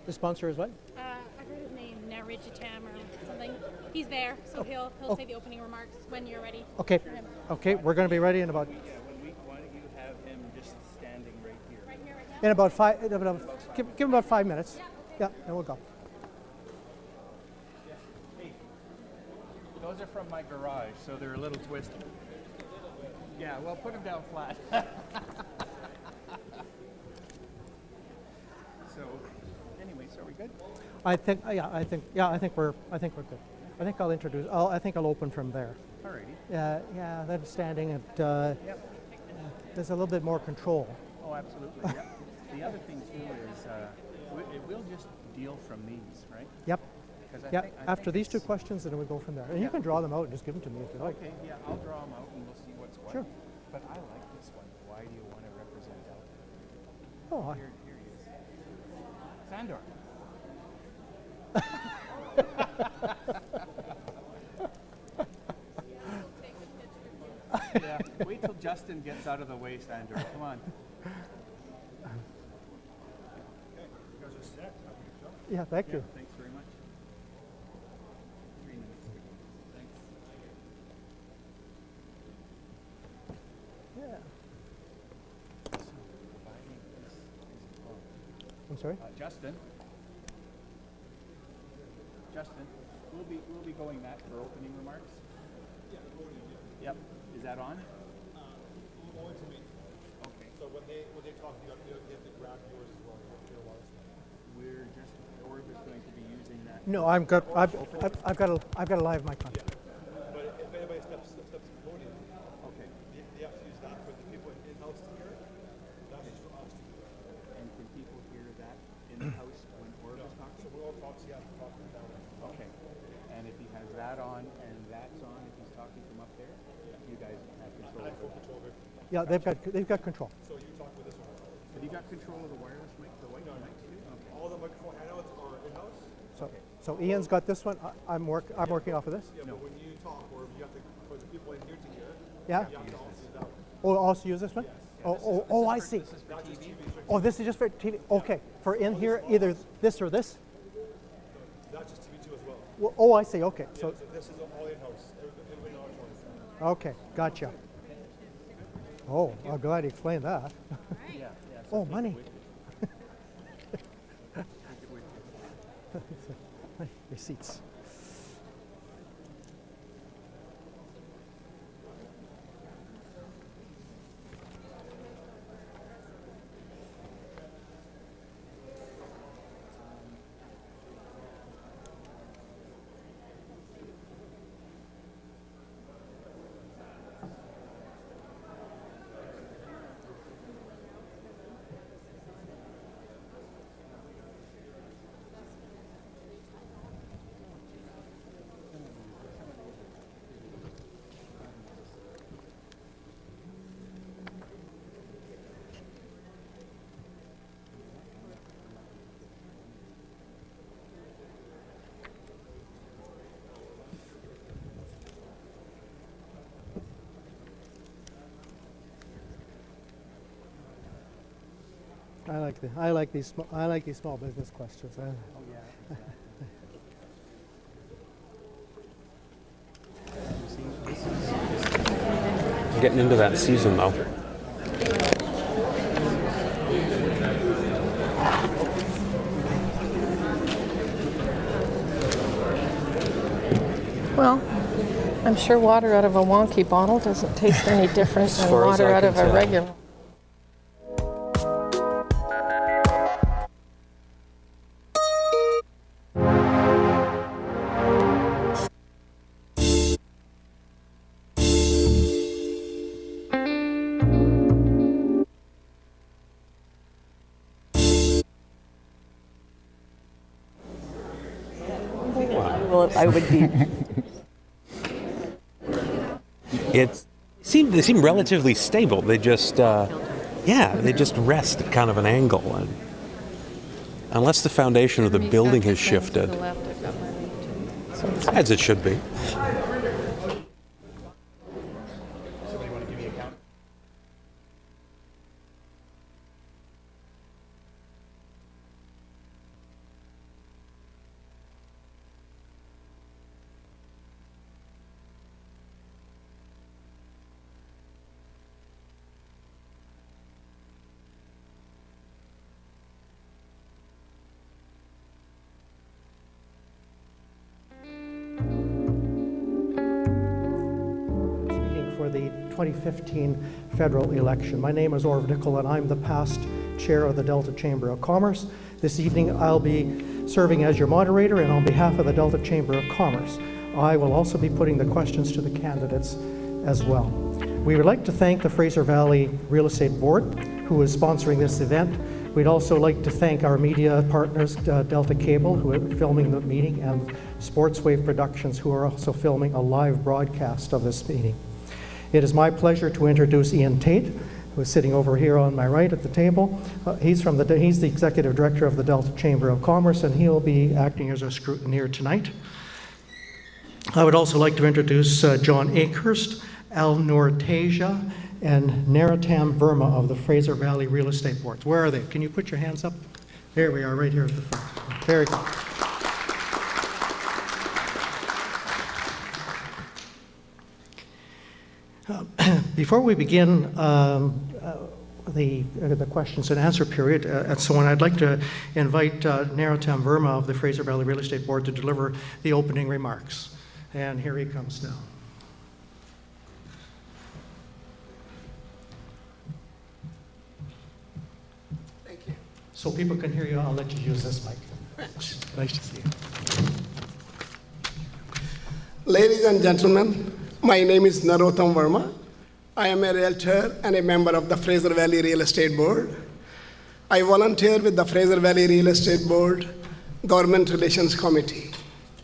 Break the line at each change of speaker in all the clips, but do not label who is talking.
The sponsor is what?
I heard his name, Narijitam or something. He's there, so he'll say the opening remarks when you're ready.
Okay. Okay, we're going to be ready in about.
Why don't you have him just standing right here?
Right here, right now?
In about five. Give him about 5 minutes. Yeah, then we'll go.
Hey, those are from my garage, so they're a little twisted. Yeah, well, put them down flat. So, anyways, are we good?
I think we're good. I think I'll open from there.
Alrighty.
Yeah, then standing at,
Yep.
there's a little bit more control.
Oh, absolutely. Yep. The other thing too is it will just deal from these, right?
Yep.
'Cause
Yeah,
I think
after these two
it's-
questions, then we go from there. And you can draw them out and just give them to me if you like.
Okay, yeah, I'll draw them out and we'll see what's what.
Sure.
But I like this one. Why do you want to represent Delta?
Oh,
Here he is. Sandor. Yeah, wait till Justin gets out of the way, Sandor. Come on.
yeah, thank you.
Thanks very much. 3 minutes. Thanks.
Yeah.
So, providing this is called.
I'm sorry?
Justin, we'll be going that for opening remarks. Yep. Is that on?
Only to me.
Okay.
So when they talk, you have to grab yours as well. You have to hear a lot of stuff.
Orb is going to be using that.
No, I've got a live mic on.
But if anybody steps to the podium,
Okay.
they have to use that for the people in-house to hear it. That's just for us to do it.
And can people hear that in the house when Orb is talking?
So we're all talking, so you have to talk that way.
Okay. And if he has that on and that's on, if he's talking from up there, you guys have control
I have
over
full
that.
control of it.
Yeah, they've got control.
So you talk with this one.
Have you got control of the wireless mic, the white mics too? Okay.
All the microphone handouts are in-house.
So Ian's got this one. I'm working off of this.
Yeah, but when you talk, or you have to, for the people in here to hear,
Yeah.
you have to also use that one.
Oh, also use this one. Oh, I see.
This is for TV?
Oh, this is just for TV. Okay, for in here, either this or this.
That's just TV too as well.
Well, oh, I see. Okay, so
So this is all in-house. Everybody knows one.
okay, gotcha. Oh, I'm glad you explained that.
Yeah.
Oh, money. Receipts. I like these small business questions.
Oh, yeah.
Getting into that season though.
Well, I'm sure water out of a wonky bottle doesn't taste any different than
far as
water
I
out
can
of a
tell.
regular. Well, I would be.
They seem relatively stable. They just they just rest at kind of an angle, and unless the foundation of the building has shifted, as it should be.
Somebody want to give me a count?
2015 federal election. My name is Orv Nicol, and I'm the past chair of the Delta Chamber of Commerce. This evening, I'll be serving as your moderator, and on behalf of the Delta Chamber of Commerce, I will also be putting the questions to the candidates as well. We would like to thank the Fraser Valley Real Estate Board, who is sponsoring this event. We'd also like to thank our media partners, Delta Cable, who are filming the meeting, and Sportswave Productions, who are also filming a live broadcast of this meeting. It is my pleasure to introduce Ian Tate, who is sitting over here on my right at the table. He's the Executive Director of the Delta Chamber of Commerce, and he'll be acting as our scrutineer tonight. I would also like to introduce John Akehurst, Al Noortasia, and Naratam Verma of the Fraser Valley Real Estate Board. Where are they? Can you put your hands up? There we are, right here at the front. Very good. Before we begin the questions and answer period and so on, I'd like to invite Naratam Verma of the Fraser Valley Real Estate Board to deliver the opening remarks. And here he comes now.
Thank you.
So people can hear you, I'll let you use this mic. Nice to see you.
Ladies and gentlemen, my name is Narottam Verma. I am a realtor and a member of the Fraser Valley Real Estate Board. I volunteer with the Fraser Valley Real Estate Board Government Relations Committee.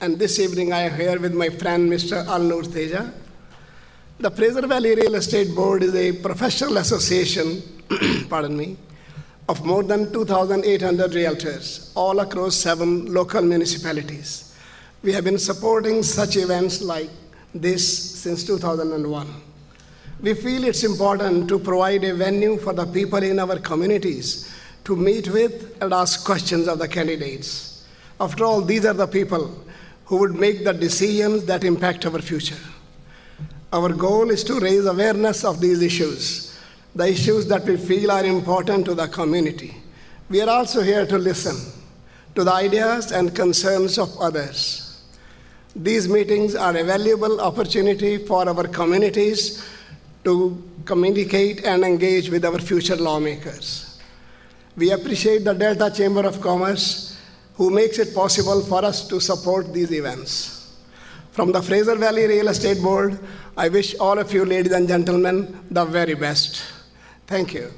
And this evening I am here with my friend Mr. Al Noortasia. The Fraser Valley Real Estate Board is a professional association pardon me, of more than 2,800 realtors all across 7 local municipalities. We have been supporting such events like this since 2001. We feel it's important to provide a venue for the people in our communities to meet with and ask questions of the candidates. After all, these are the people who would make the decisions that impact our future. Our goal is to raise awareness of these issues, the issues that we feel are important to the community. We are also here to listen to the ideas and concerns of others. These meetings are a valuable opportunity for our communities to communicate and engage with our future lawmakers. We appreciate the Delta Chamber of Commerce, who makes it possible for us to support these events. From the Fraser Valley Real Estate Board, I wish all of you, ladies and gentlemen, the very best. Thank you.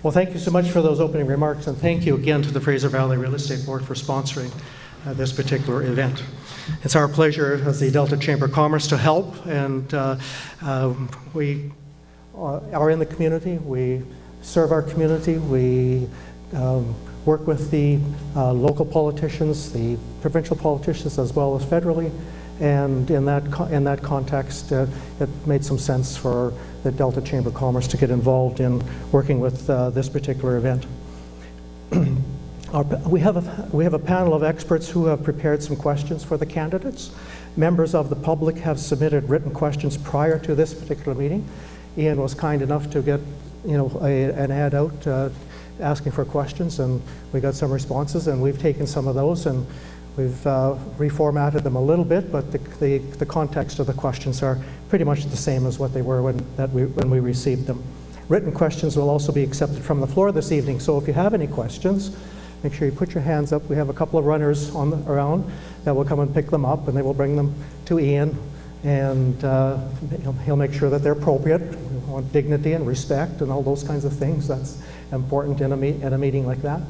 Well, thank you so much for those opening remarks, and thank you again to the Fraser Valley Real Estate Board for sponsoring this particular event. It's our pleasure as the Delta Chamber of Commerce to help, and we are in the community, we serve our community, we work with the local politicians, the provincial politicians, as well as federally, and in that context, it made some sense for the Delta Chamber of Commerce to get involved in working with this particular event. We have a panel of experts who have prepared some questions for the candidates. Members of the public have submitted written questions prior to this particular meeting. Ian was kind enough to get an ad out asking for questions, and we got some responses, and we've taken some of those and we've reformatted them a little bit, but the context of the questions are pretty much the same as what they were when we received them. Written questions will also be accepted from the floor this evening, so if you have any questions, make sure you put your hands up. We have a couple of runners around that will come and pick them up, and they will bring them to Ian, and he'll make sure that they're appropriate. We want dignity and respect and all those kinds of things. That's important in a meeting like that.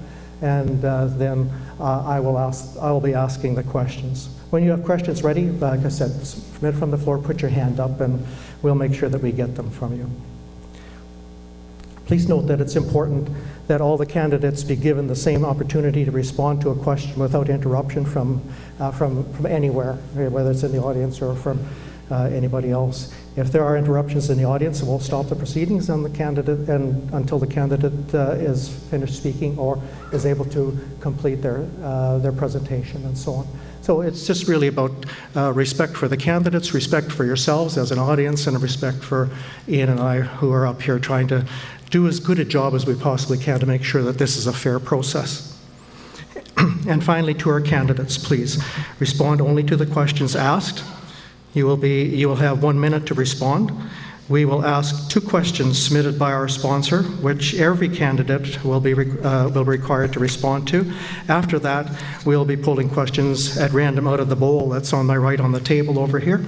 And then I will be asking the questions. When you have questions ready, like I said, submit from the floor, put your hand up, and we'll make sure that we get them from you. Please note that it's important that all the candidates be given the same opportunity to respond to a question without interruption from anywhere, whether it's in the audience or from anybody else. If there are interruptions in the audience, we'll stop the proceedings and until the candidate is finished speaking or is able to complete their presentation and so on. So it's just really about respect for the candidates, respect for yourselves as an audience, and a respect for Ian and I, who are up here trying to do as good a job as we possibly can to make sure that this is a fair process. And finally, to our candidates, please respond only to the questions asked. You will have 1 minute to respond. We will ask 2 questions submitted by our sponsor, which every candidate will be required to respond to. After that, we'll be pulling questions at random out of the bowl that's on my right on the table over here.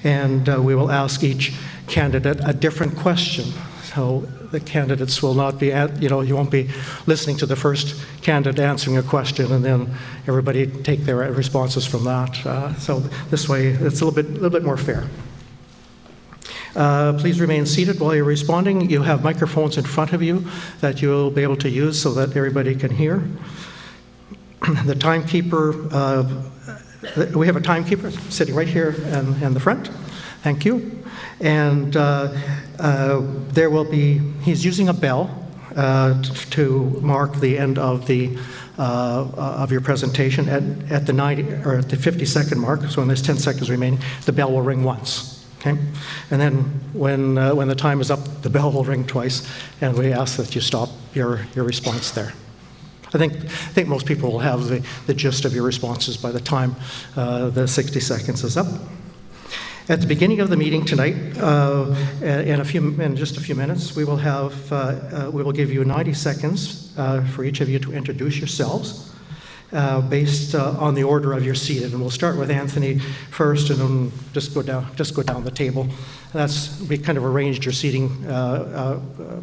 And we will ask each candidate a different question. So the candidates will not be, you won't be listening to the first candidate answering a question and then everybody take their responses from that. So this way, it's a little bit more fair. Please remain seated while you're responding. You have microphones in front of you that you'll be able to use so that everybody can hear. The timekeeper, we have a timekeeper sitting right here in the front. Thank you. And there will be, he's using a bell to mark the end of your presentation at the 90 or at the 50-second mark. So when there's 10 seconds remaining, the bell will ring once. Okay, and then when the time is up, the bell will ring twice, and we ask that you stop your response there. I think most people will have the gist of your responses by the time the 60 seconds is up. At the beginning of the meeting tonight, in just a few minutes, we will give you 90 seconds for each of you to introduce yourselves based on the order of your seated. And we'll start with Anthony first, and then just go down the table. We kind of arranged your seating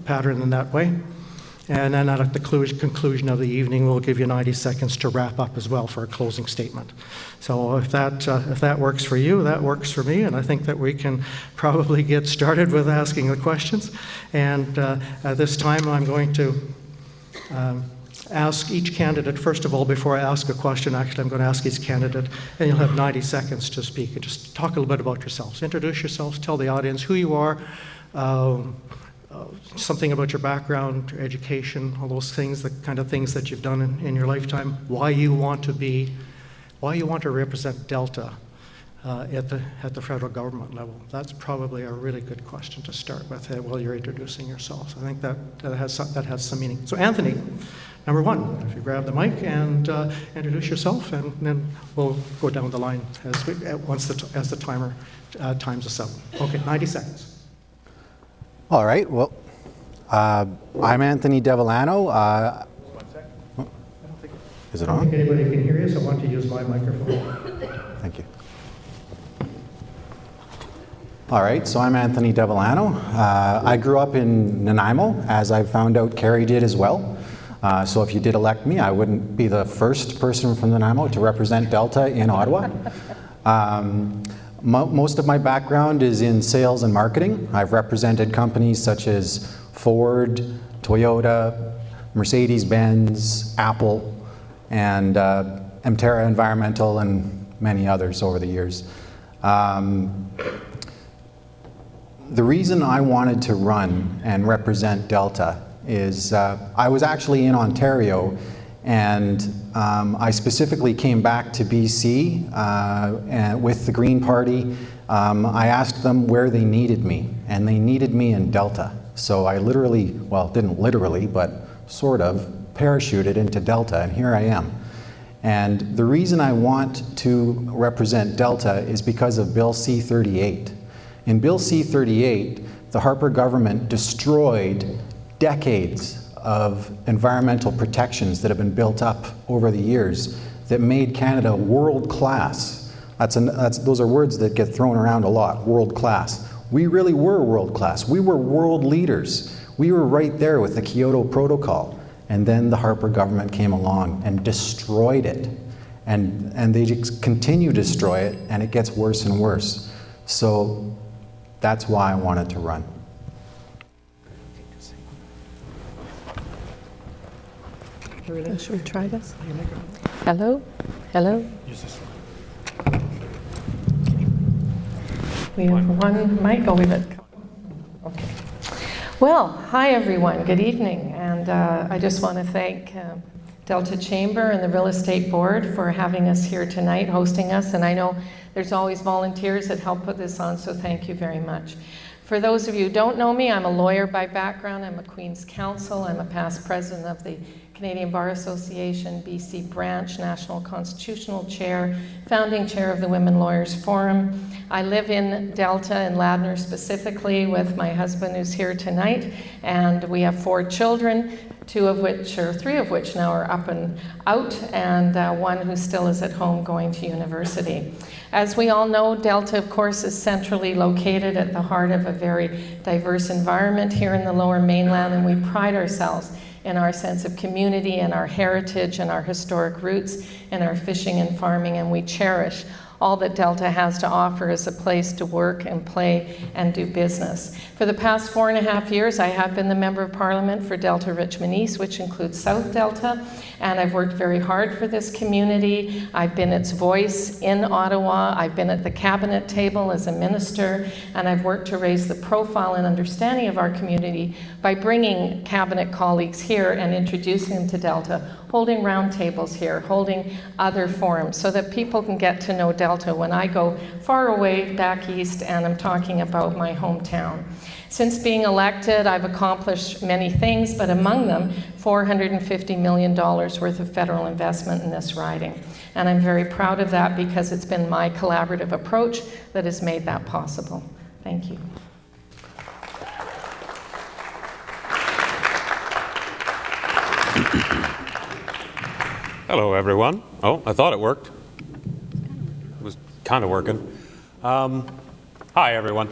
pattern in that way. And then at the conclusion of the evening, we'll give you 90 seconds to wrap up as well for a closing statement. So if that works for you, that works for me, and I think that we can probably get started with asking the questions. And at this time, I'm going to ask each candidate, first of all, before I ask a question, actually I'm going to ask each candidate, and you'll have 90 seconds to speak, and just talk a little bit about yourselves. Introduce yourselves, tell the audience who you are, something about your background, your education, all those things, the kind of things that you've done in your lifetime, why you want to represent Delta at the federal government level. That's probably a really good question to start with while you're introducing yourselves. I think that has some meaning. So Anthony, number one, if you grab the mic and introduce yourself, and then we'll go down the line as the timer times us up. Okay, 90 seconds.
All right, well, I'm Anthony Devellano. Is it
I don't
on?
think anybody can hear you, so I want to use my microphone.
Thank you. All right, so I'm Anthony Devellano. I grew up in Nanaimo, as I found out Carrie did as well. So if you did elect me, I wouldn't be the first person from Nanaimo to represent Delta in Ottawa. Most of my background is in sales and marketing. I've represented companies such as Ford, Toyota, Mercedes-Benz, Apple, and Emterra Environmental, and many others over the years. The reason I wanted to run and represent Delta is I was actually in Ontario, and I specifically came back to BC and with the Green Party. I asked them where they needed me, and they needed me in Delta. So I literally, well, didn't literally, but sort of parachuted into Delta, and here I am. And the reason I want to represent Delta is because of Bill C-38. In Bill C-38, the Harper government destroyed decades of environmental protections that have been built up over the years that made Canada world class. Those are words that get thrown around a lot, world class. We really were world class. We were world leaders. We were right there with the Kyoto Protocol. And then the Harper government came along and destroyed it. And they just continue to destroy it, and it gets worse and worse. So that's why I wanted to run.
Should we try this? Hello? Hello? We have one mic. Oh, okay. Well, hi everyone. Good evening. And I just want to thank Delta Chamber and the Real Estate Board for having us here tonight, hosting us. And I know there's always volunteers that help put this on, so thank you very much. For those of you who don't know me, I'm a lawyer by background. I'm a Queen's Counsel. I'm a past president of the Canadian Bar Association, BC Branch, National Constitutional Chair, founding chair of the Women Lawyers Forum. I live in Delta, in Ladner specifically, with my husband who's here tonight, and we have 4 children, 3 of which now are up and out, and one who still is at home going to university. As we all know, Delta, of course, is centrally located at the heart of a very diverse environment here in the Lower Mainland, and we pride ourselves in our sense of community and our heritage and our historic roots and our fishing and farming, and we cherish all that Delta has to offer as a place to work and play and do business. For the past 4.5 years, I have been the Member of Parliament for Delta Richmond East, which includes South Delta, and I've worked very hard for this community. I've been its voice in Ottawa. I've been at the cabinet table as a minister, and I've worked to raise the profile and understanding of our community by bringing cabinet colleagues here and introducing them to Delta, holding roundtables here, holding other forums so that people can get to know Delta when I go far away back east and I'm talking about my hometown. Since being elected, I've accomplished many things, but among them, $450 million worth of federal investment in this riding. And I'm very proud of that because it's been my collaborative approach that has made that possible. Thank you.
Hello, everyone. Oh, I thought it worked. It was kind of working. Hi, everyone.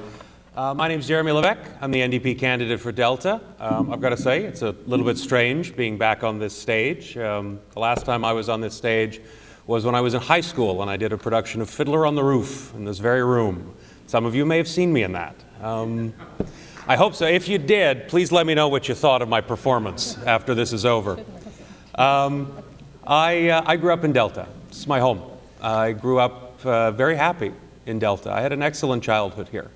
My name's Jeremy Levesque. I'm the NDP candidate for Delta. I've got to say, it's a little bit strange being back on this stage. The last time I was on this stage was when I was in high school and I did a production of Fiddler on the Roof in this very room. Some of you may have seen me in that. I hope so. If you did, please let me know what you thought of my performance after this is over. I grew up in Delta. This is my home. I grew up very happy in Delta. I had an excellent childhood here.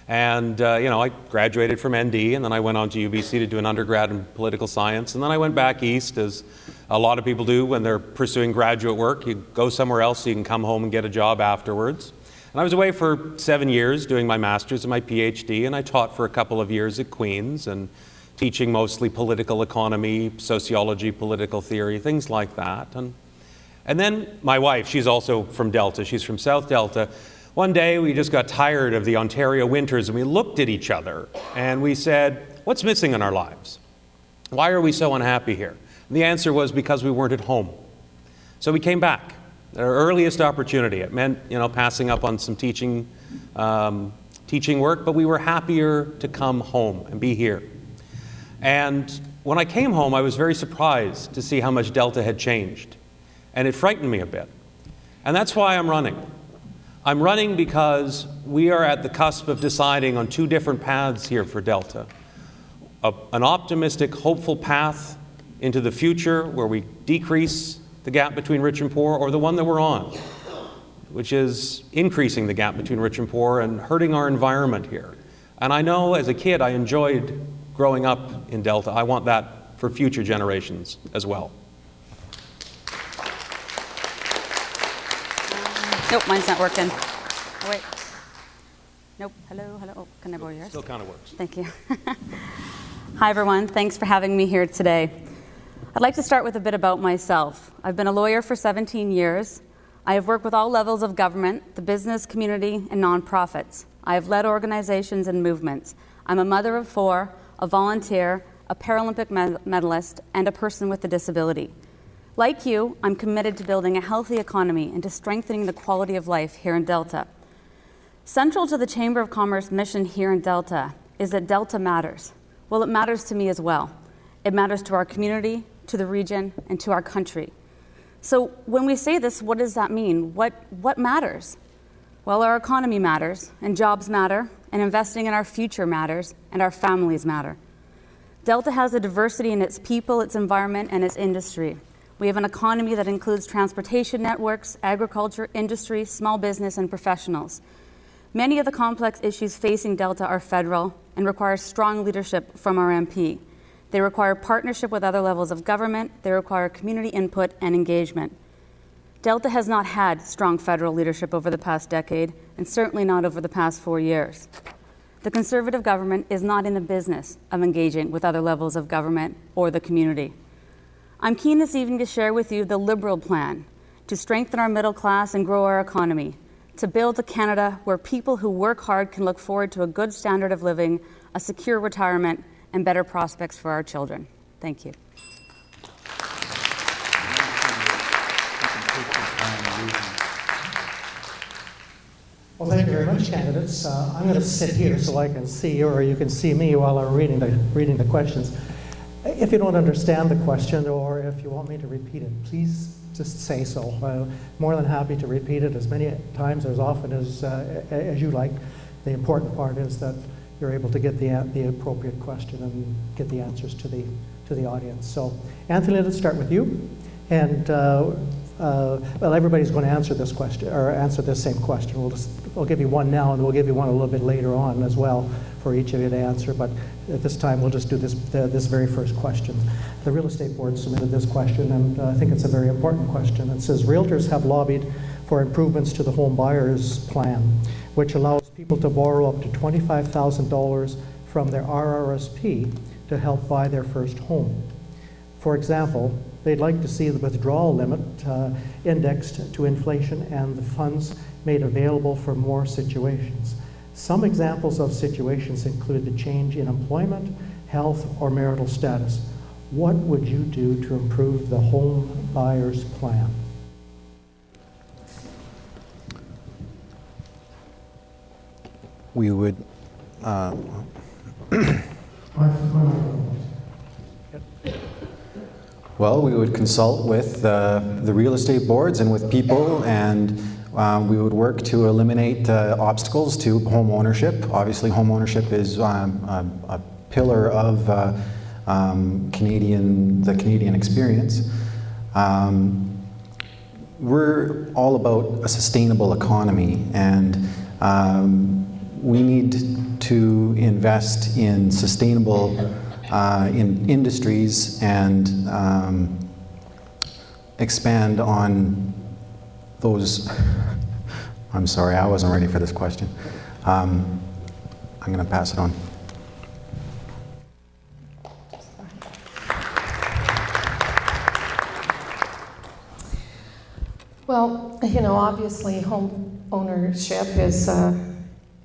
And, I graduated from ND, and then I went on to UBC to do an undergrad in political science. And then I went back east, as a lot of people do when they're pursuing graduate work. You go somewhere else so you can come home and get a job afterwards. And I was away for 7 years doing my master's and my PhD, and I taught for a couple of years at Queen's and teaching mostly political economy, sociology, political theory, things like that. And then my wife, she's also from Delta. She's from South Delta. One day we just got tired of the Ontario winters and we looked at each other and we said, what's missing in our lives? Why are we so unhappy here? And the answer was because we weren't at home. So we came back. Our earliest opportunity. It meant, passing up on some teaching work, but we were happier to come home and be here. And when I came home, I was very surprised to see how much Delta had changed. And it frightened me a bit. And that's why I'm running. I'm running because we are at the cusp of deciding on 2 different paths here for Delta. An optimistic, hopeful path into the future where we decrease the gap between rich and poor, or the one that we're on, which is increasing the gap between rich and poor and hurting our environment here. And I know as a kid I enjoyed growing up in Delta. I want that for future generations as well.
Nope, mine's not working. Oh, wait. Nope. Hello. Oh, can I borrow yours?
Still kind of works.
Thank you. Hi, everyone. Thanks for having me here today. I'd like to start with a bit about myself. I've been a lawyer for 17 years. I have worked with all levels of government, the business community, and nonprofits. I have led organizations and movements. I'm a mother of 4, a volunteer, a Paralympic medalist, and a person with a disability. Like you, I'm committed to building a healthy economy and to strengthening the quality of life here in Delta. Central to the Chamber of Commerce mission here in Delta is that Delta matters. Well, it matters to me as well. It matters to our community, to the region, and to our country. So when we say this, what does that mean? What matters? Well, our economy matters, and jobs matter, and investing in our future matters, and our families matter. Delta has a diversity in its people, its environment, and its industry. We have an economy that includes transportation networks, agriculture, industry, small business, and professionals. Many of the complex issues facing Delta are federal and require strong leadership from our MP. They require partnership with other levels of government. They require community input and engagement. Delta has not had strong federal leadership over the past decade, and certainly not over the past 4 years. The Conservative government is not in the business of engaging with other levels of government or the community. I'm keen this evening to share with you the Liberal plan to strengthen our middle class and grow our economy, to build a Canada where people who work hard can look forward to a good standard of living, a secure retirement, and better prospects for our children. Thank you.
Well, thank you very much, candidates. I'm going to sit here so I can see you, or you can see me while I'm reading the questions. If you don't understand the question, or if you want me to repeat it, please just say so. More than happy to repeat it as many times, as often as you like. The important part is that you're able to get the appropriate question and get the answers to the audience. So, Anthony, let's start with you. And well, everybody's going to answer this question, or answer this same question. We'll give you one now, and we'll give you one a little bit later on as well for each of you to answer. But at this time, we'll just do this very first question. The Real Estate Board submitted this question, and I think it's a very important question. It says, realtors have lobbied for improvements to the home buyers plan, which allows people to borrow up to $25,000 from their RRSP to help buy their first home. For example, they'd like to see the withdrawal limit indexed to inflation and the funds made available for more situations. Some examples of situations include the change in employment, health, or marital status. What would you do to improve the home buyer's plan?
We would well, we would consult with the real estate boards and with people, and we would work to eliminate obstacles to home ownership. Obviously, home ownership is a pillar of the Canadian experience. We're all about a sustainable economy, and we need to invest in sustainable in industries and expand on those. I'm sorry, I wasn't ready for this question. I'm going to pass it on.
Well, you know, obviously home ownership is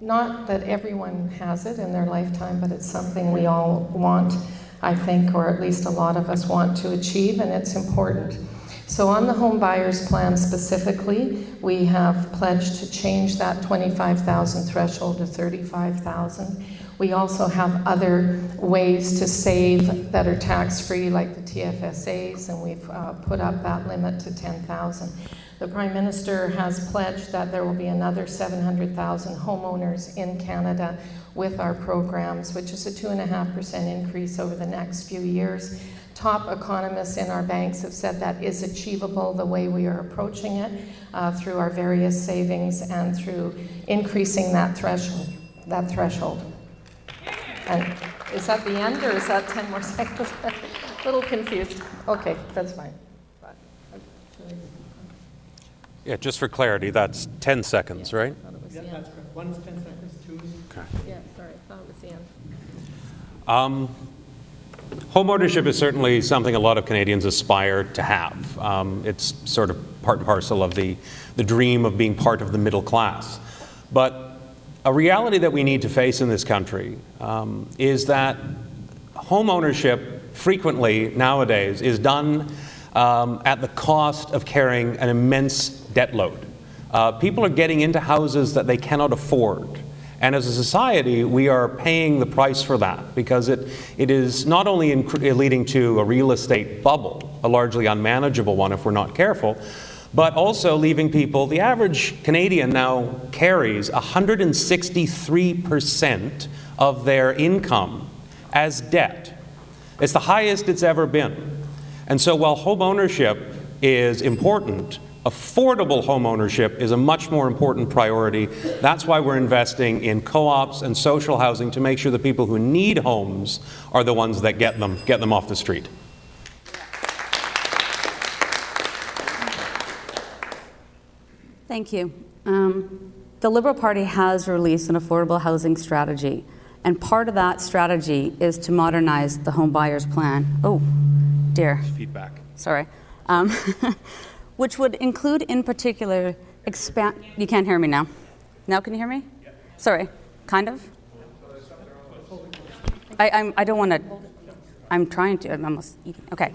not that everyone has it in their lifetime, but it's something we all want, I think, or at least a lot of us want to achieve, and it's important. So on the home buyers plan specifically, we have pledged to change that $25,000 threshold to $35,000. We also have other ways to save that are tax-free, like the TFSAs, and we've put up that limit to $10,000. The Prime Minister has pledged that there will be another 700,000 homeowners in Canada with our programs, which is a 2.5% increase over the next few years. Top economists in our banks have said that is achievable the way we are approaching it through our various savings and through increasing that threshold. And is that the end, or is that 10 more seconds? A little confused. Okay, that's fine.
Yeah, just for clarity, that's 10 seconds, right?
Yeah, that's correct. One's 10 seconds, two.
Okay.
Yeah, sorry, I thought it was the end.
Home ownership is certainly something a lot of Canadians aspire to have. It's sort of part and parcel of the dream of being part of the middle class. But a reality that we need to face in this country is that home ownership frequently nowadays is done at the cost of carrying an immense debt load. People are getting into houses that they cannot afford. And as a society, we are paying the price for that, because it is not only leading to a real estate bubble, a largely unmanageable one if we're not careful, but also leaving people, the average Canadian now carries 163% of their income as debt. It's the highest it's ever been. And so while home ownership is important, affordable home ownership is a much more important priority. That's why we're investing in co-ops and social housing, to make sure the people who need homes are the ones that get them off the street.
Thank you. The Liberal Party has released an affordable housing strategy, and part of that strategy is to modernize the home buyers plan. Oh, dear.
Feedback.
sorry, which would include in particular you can't hear me now. Now can you hear me? Yeah. Sorry, kind of? I don't want to, I'm trying to, I'm almost eating. Okay.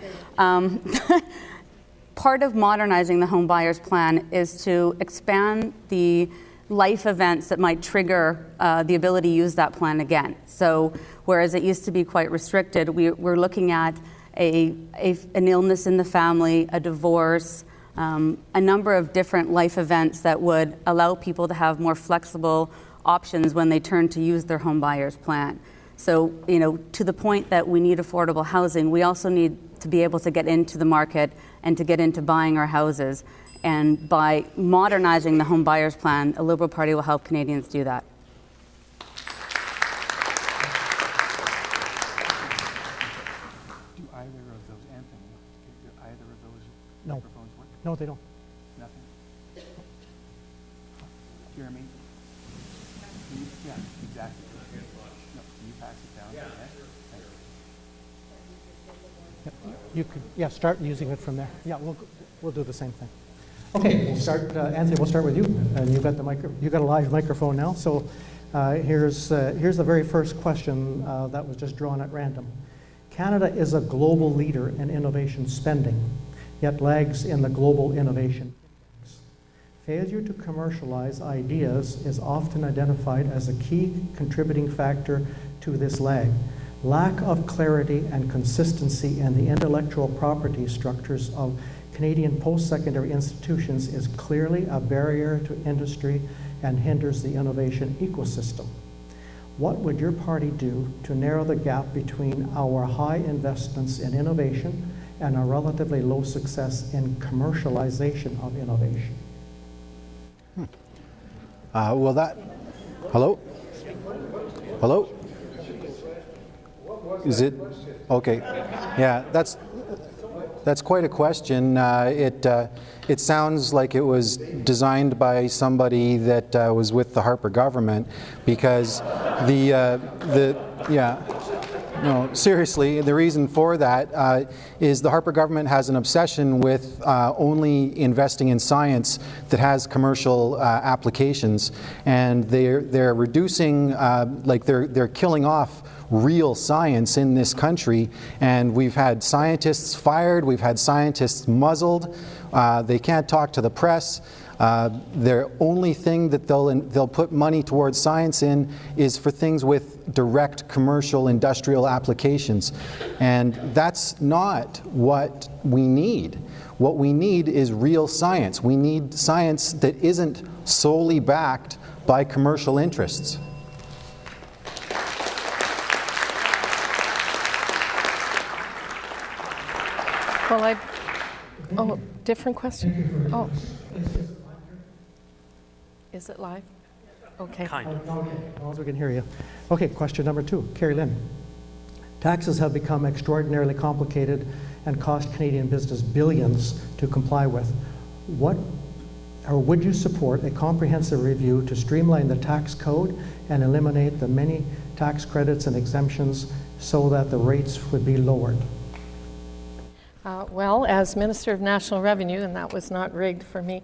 Part of modernizing the home buyers plan is to expand the life events that might trigger the ability to use that plan again. So whereas it used to be quite restricted, we're looking at an illness in the family, a divorce, a number of different life events that would allow people to have more flexible options when they turn to use their home buyers plan. So, to the point that we need affordable housing, we also need to be able to get into the market and to get into buying our houses. And by modernizing the home buyers plan, the Liberal Party will help Canadians do that.
Do either of those, Anthony, do either of those
No.
microphones work?
No, they don't.
Nothing? Jeremy? Yeah, exactly. No, can you pass it down? Yeah, sure.
You could, start using it from there. Yeah, we'll do the same thing. Okay, we'll start. Anthony, we'll start with you. And you've got you got a live microphone now. So here's the very first question that was just drawn at random. Canada is a global leader in innovation spending, yet lags in the global innovation index. Failure to commercialize ideas is often identified as a key contributing factor to this lag. Lack of clarity and consistency in the intellectual property structures of Canadian post-secondary institutions is clearly a barrier to industry and hinders the innovation ecosystem. What would your party do to narrow the gap between our high investments in innovation and our relatively low success in commercialization of innovation?
Hello? Hello? Is it? Okay. Yeah, that's quite a question. It sounds like it was designed by somebody that was with the Harper government, because no, seriously, the reason for that is the Harper government has an obsession with only investing in science that has commercial applications, and they're reducing, they're killing off real science in this country, and we've had scientists fired, we've had scientists muzzled, they can't talk to the press. Their only thing that they'll put money towards science in is for things with direct commercial industrial applications, and that's not what we need. What we need is real science. We need science that isn't solely backed by commercial interests.
Well, different question. Oh. Is it live? Okay.
Kind of. Okay, as long as we can hear you. Okay, question number 2, Carrie Lynn. Taxes have become extraordinarily complicated and cost Canadian business billions to comply with. Would you support a comprehensive review to streamline the tax code and eliminate the many tax credits and exemptions so that the rates would be lowered?
Well, as Minister of National Revenue, and that was not rigged for me,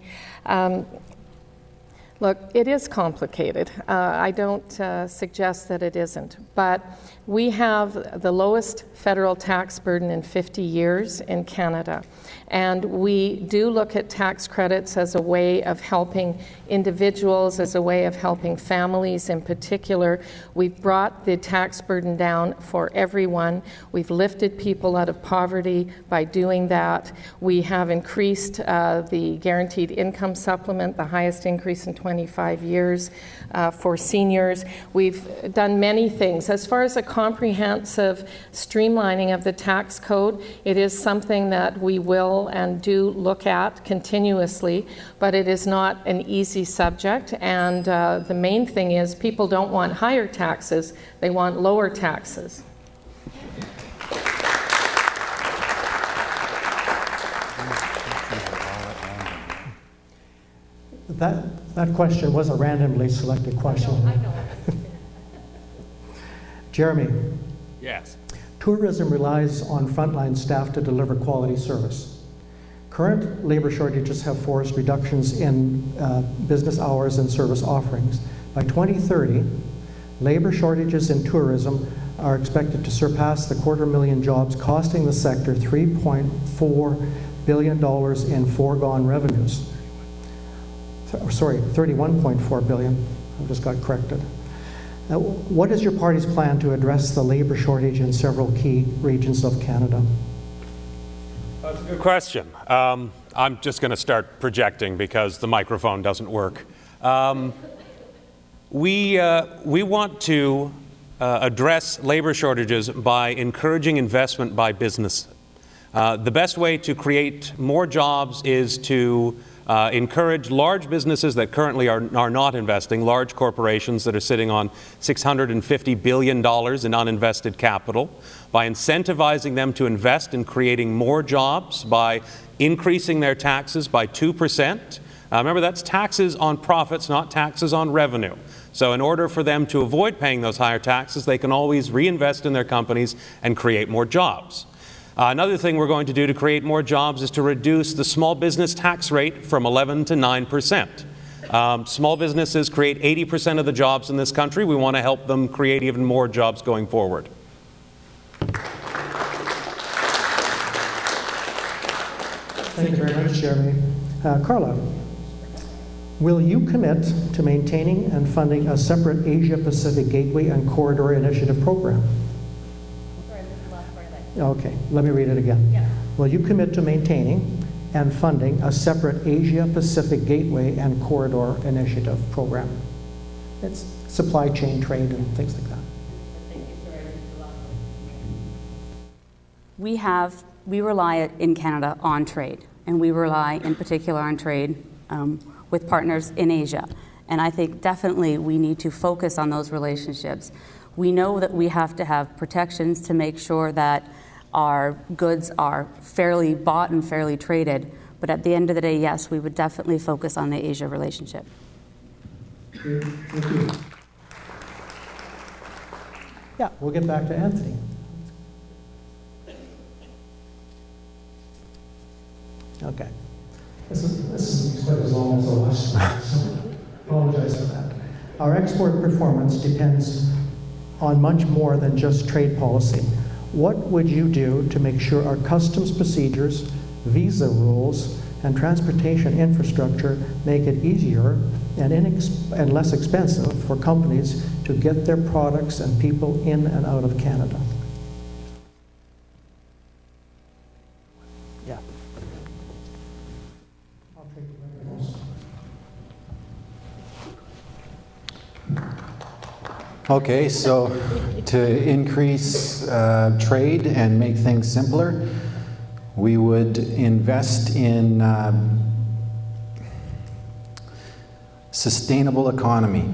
look, it is complicated. I don't suggest that it isn't, but we have the lowest federal tax burden in 50 years in Canada, and we do look at tax credits as a way of helping individuals, as a way of helping families in particular. We've brought the tax burden down for everyone. We've lifted people out of poverty by doing that. We have increased the guaranteed income supplement, the highest increase in 25 years for seniors. We've done many things. As far as a comprehensive streamlining of the tax code, it is something that we will and do look at continuously, but it is not an easy subject, and the main thing is people don't want higher taxes, they want lower taxes.
That question was a randomly selected question.
I know.
Jeremy.
Yes.
Tourism relies on frontline staff to deliver quality service. Current labor shortages have forced reductions in business hours and service offerings. By 2030, labor shortages in tourism are expected to surpass the 250,000 jobs, costing the sector $3.4 billion in foregone revenues. Sorry, $31.4 billion. I just got corrected. What is your party's plan to address the labor shortage in several key regions of Canada?
That's a good question. I'm just going to start projecting because the microphone doesn't work. We want to address labor shortages by encouraging investment by business. The best way to create more jobs is to encourage large businesses that currently are not investing, large corporations that are sitting on $650 billion in uninvested capital, by incentivizing them to invest in creating more jobs, by increasing their taxes by 2%. Remember, that's taxes on profits, not taxes on revenue. So in order for them to avoid paying those higher taxes, they can always reinvest in their companies and create more jobs. Another thing we're going to do to create more jobs is to reduce the small business tax rate from 11 to 9%. Small businesses create 80% of the jobs in this country. We want to help them create even more jobs going forward.
Thank you very much, Jeremy. Carla, will you commit to maintaining and funding a separate Asia-Pacific Gateway and Corridor Initiative program? Okay, let me read it again.
Yeah.
Will you commit to maintaining and funding a separate Asia-Pacific Gateway and Corridor Initiative program? It's supply chain trade and things like that.
We rely in Canada on trade, and we rely in particular on trade with partners in Asia. And I think definitely we need to focus on those relationships. We know that we have to have protections to make sure that our goods are fairly bought and fairly traded. But at the end of the day, yes, we would definitely focus on the Asia relationship.
Thank you. Yeah, we'll get back to Anthony. Okay. This is quite as long as the last one, so apologize for that. Our export performance depends on much more than just trade policy. What would you do to make sure our customs procedures, visa rules, and transportation infrastructure make it easier and less expensive for companies to get their products and people in and out of Canada? Yeah. I'll take the
Okay, so to increase trade and make things simpler, we would invest in sustainable economy.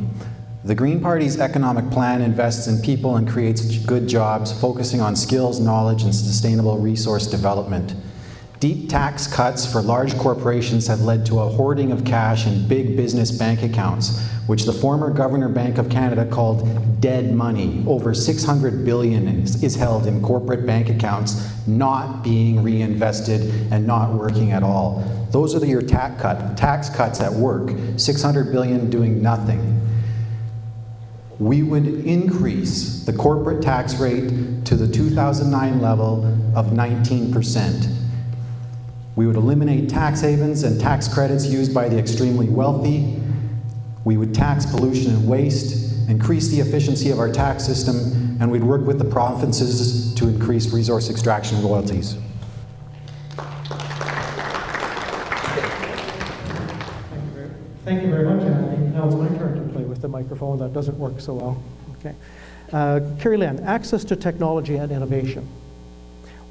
The Green Party's economic plan invests in people and creates good jobs, focusing on skills, knowledge, and sustainable resource development. Deep tax cuts for large corporations have led to a hoarding of cash in big business bank accounts, which the former Governor Bank of Canada called dead money. Over $600 billion is held in corporate bank accounts, not being reinvested and not working at all. Those are your tax cuts at work, $600 billion doing nothing. We would increase the corporate tax rate to the 2009 level of 19%. We would eliminate tax havens and tax credits used by the extremely wealthy. We would tax pollution and waste, increase the efficiency of our tax system, and we'd work with the provinces to increase resource extraction royalties.
Thank you very much, Anthony. Now it's my turn to play with the microphone. That doesn't work so well. Okay. Carrie Lynn, access to technology and innovation.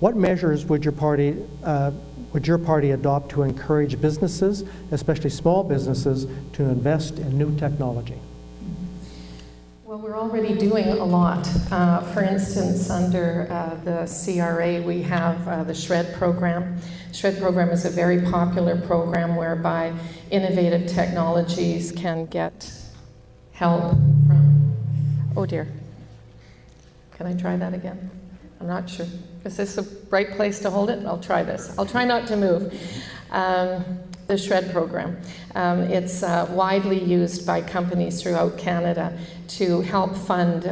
What measures would your party adopt to encourage businesses, especially small businesses, to invest in new technology?
Well, we're already doing a lot. For instance, under the CRA, we have the SHRED program. SHRED program is a very popular program whereby innovative technologies can get help from, oh dear. Can I try that again? I'm not sure. Is this the right place to hold it? I'll try this. I'll try not to move. The SHRED program. It's widely used by companies throughout Canada to help fund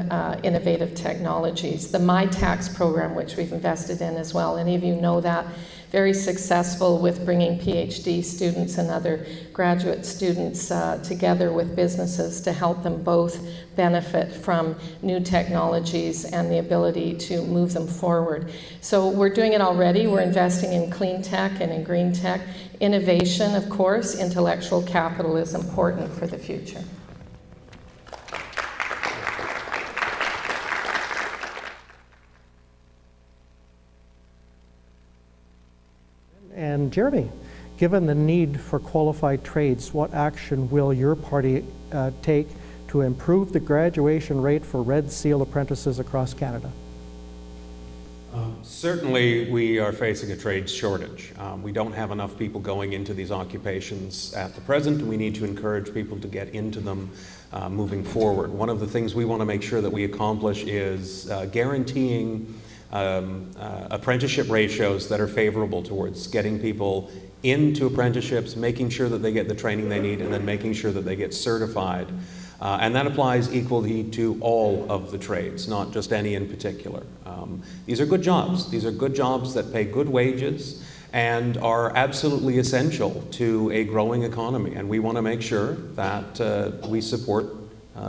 innovative technologies. The MyTax program, which we've invested in as well, any of you know that, very successful with bringing PhD students and other graduate students together with businesses to help them both benefit from new technologies and the ability to move them forward. So we're doing it already. We're investing in clean tech and in green tech. Innovation, of course, intellectual capital is important for the future.
And Jeremy, given the need for qualified trades, what action will your party take to improve the graduation rate for Red Seal apprentices across Canada?
Certainly, we are facing a trades shortage. We don't have enough people going into these occupations at the present, and we need to encourage people to get into them moving forward. One of the things we want to make sure that we accomplish is guaranteeing apprenticeship ratios that are favorable towards getting people into apprenticeships, making sure that they get the training they need, and then making sure that they get certified. And that applies equally to all of the trades, not just any in particular. These are good jobs. These are good jobs that pay good wages and are absolutely essential to a growing economy. And we want to make sure that we support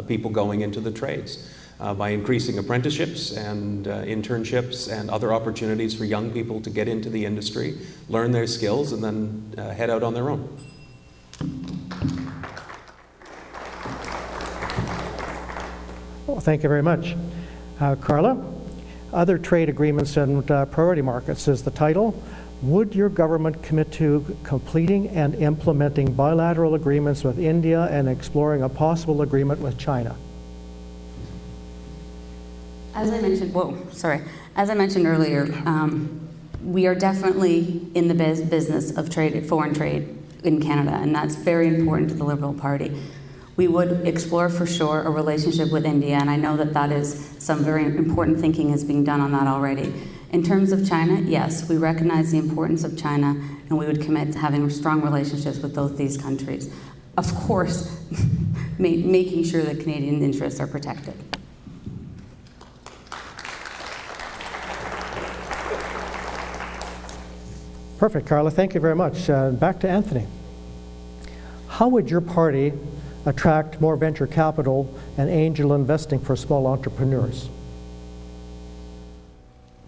people going into the trades by increasing apprenticeships and internships and other opportunities for young people to get into the industry, learn their skills, and then head out on their own.
Well, thank you very much. Carla, other trade agreements and priority markets is the title. Would your government commit to completing and implementing bilateral agreements with India and exploring a possible agreement with China?
As I mentioned earlier, we are definitely in the business of trade, foreign trade in Canada, and that's very important to the Liberal Party. We would explore for sure a relationship with India, and I know that that is some very important thinking is being done on that already. In terms of China, yes, we recognize the importance of China, and we would commit to having strong relationships with both these countries. Of course, making sure that Canadian interests are protected.
Perfect, Carla. Thank you very much. Back to Anthony. How would your party attract more venture capital and angel investing for small entrepreneurs?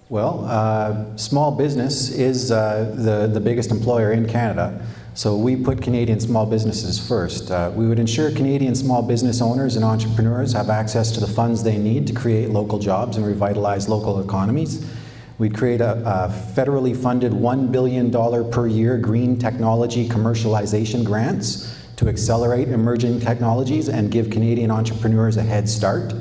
Well, small business is the biggest employer in Canada, so we put Canadian small businesses first. We would ensure Canadian small business owners and entrepreneurs have access to the funds they need to create local jobs and revitalize local economies. We'd create a federally funded $1 billion per year green technology commercialization grants to accelerate emerging technologies and give Canadian entrepreneurs a head start.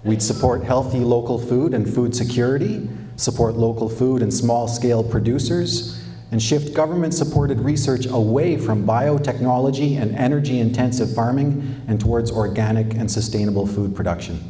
We'd support healthy local food and food security, support local food and small-scale producers, and shift government-supported research away from biotechnology and energy-intensive farming and towards organic and sustainable food production.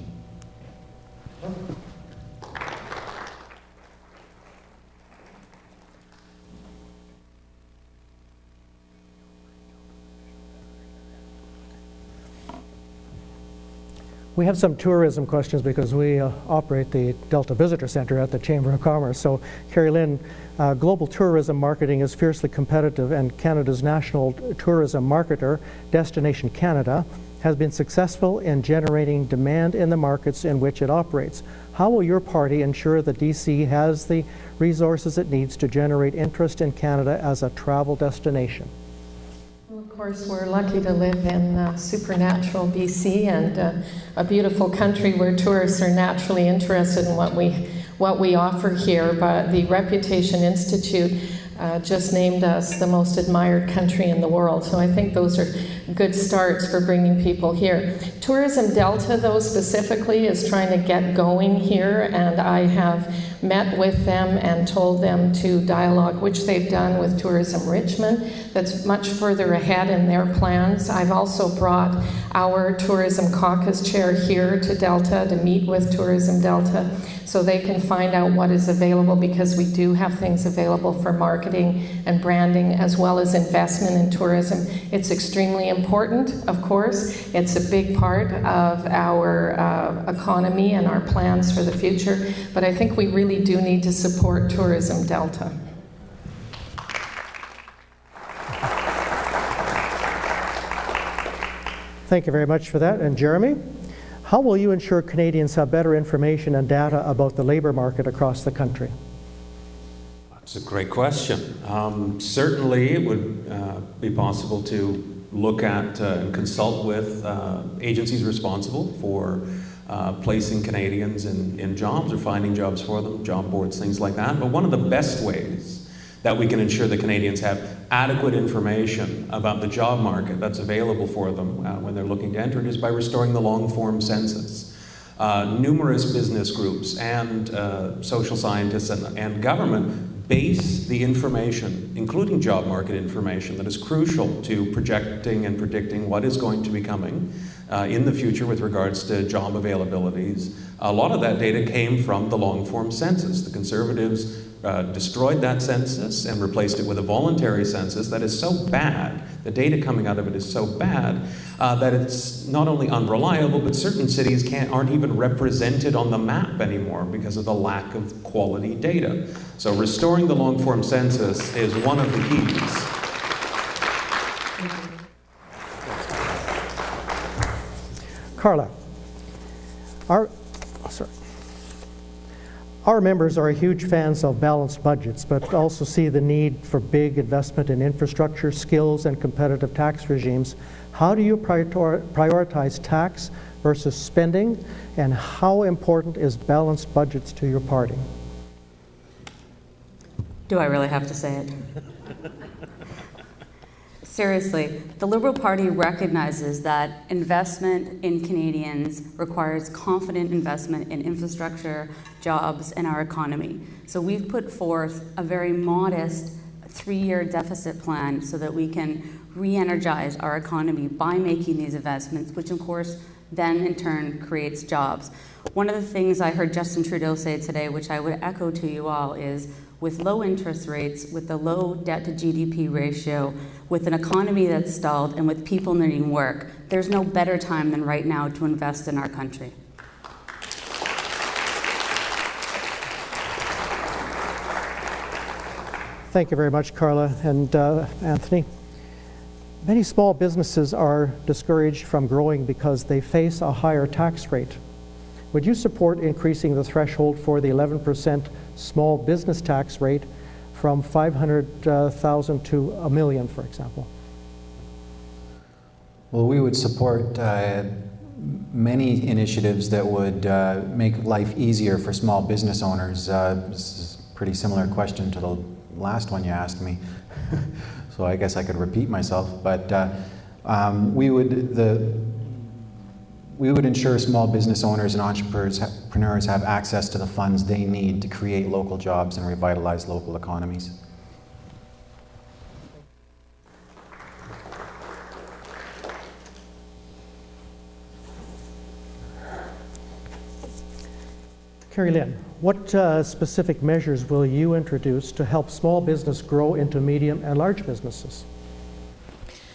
We have some tourism questions because we operate the Delta Visitor Center at the Chamber of Commerce. So, Carrie Lynn, global tourism marketing is fiercely competitive, and Canada's national tourism marketer, Destination Canada, has been successful in generating demand in the markets in which it operates. How will your party ensure that DC has the resources it needs to generate interest in Canada as a travel destination?
Of course, we're lucky to live in supernatural BC and a beautiful country where tourists are naturally interested in what we offer here. But the Reputation Institute just named us the most admired country in the world. So I think those are good starts for bringing people here. Tourism Delta, though, specifically is trying to get going here, and I have met with them and told them to dialogue, which they've done with Tourism Richmond. That's much further ahead in their plans. I've also brought our Tourism Caucus chair here to Delta to meet with Tourism Delta so they can find out what is available, because we do have things available for marketing and branding as well as investment in tourism. It's extremely important, of course. It's a big part of our economy and our plans for the future, but I think we really do need to support Tourism Delta.
Thank you very much for that. And Jeremy, how will you ensure Canadians have better information and data about the labor market across the country?
That's a great question. Certainly it would be possible to look at and consult with agencies responsible for placing Canadians in jobs or finding jobs for them, job boards, things like that. But one of the best ways that we can ensure that Canadians have adequate information about the job market that's available for them when they're looking to enter it is by restoring the long-form census. Numerous business groups and social scientists and government base the information, including job market information, that is crucial to projecting and predicting what is going to be coming in the future with regards to job availabilities. A lot of that data came from the long-form census. The Conservatives destroyed that census and replaced it with a voluntary census that is so bad, the data coming out of it is so bad, that it's not only unreliable, but certain cities aren't even represented on the map anymore because of the lack of quality data. So restoring the long-form census is one of the keys.
Carla, our members are huge fans of balanced budgets, but also see the need for big investment in infrastructure, skills, and competitive tax regimes. How do you prioritize tax versus spending, and how important is balanced budgets to your party?
Do I really have to say it? Seriously, the Liberal Party recognizes that investment in Canadians requires confident investment in infrastructure, jobs, and our economy. So we've put forth a very modest 3-year deficit plan so that we can re-energize our economy by making these investments, which of course then in turn creates jobs. One of the things I heard Justin Trudeau say today, which I would echo to you all, is with low interest rates, with the low debt to GDP ratio, with an economy that's stalled, and with people needing work, there's no better time than right now to invest in our country.
Thank you very much, Carla and Anthony. Many small businesses are discouraged from growing because they face a higher tax rate. Would you support increasing the threshold for the 11% small business tax rate from $500,000 to $1 million, for example?
Well, we would support many initiatives that would make life easier for small business owners. This is a pretty similar question to the last one you asked me, so I guess I could repeat myself, but we would ensure small business owners and entrepreneurs have access to the funds they need to create local jobs and revitalize local economies.
Carrie Lynn, what specific measures will you introduce to help small business grow into medium and large businesses?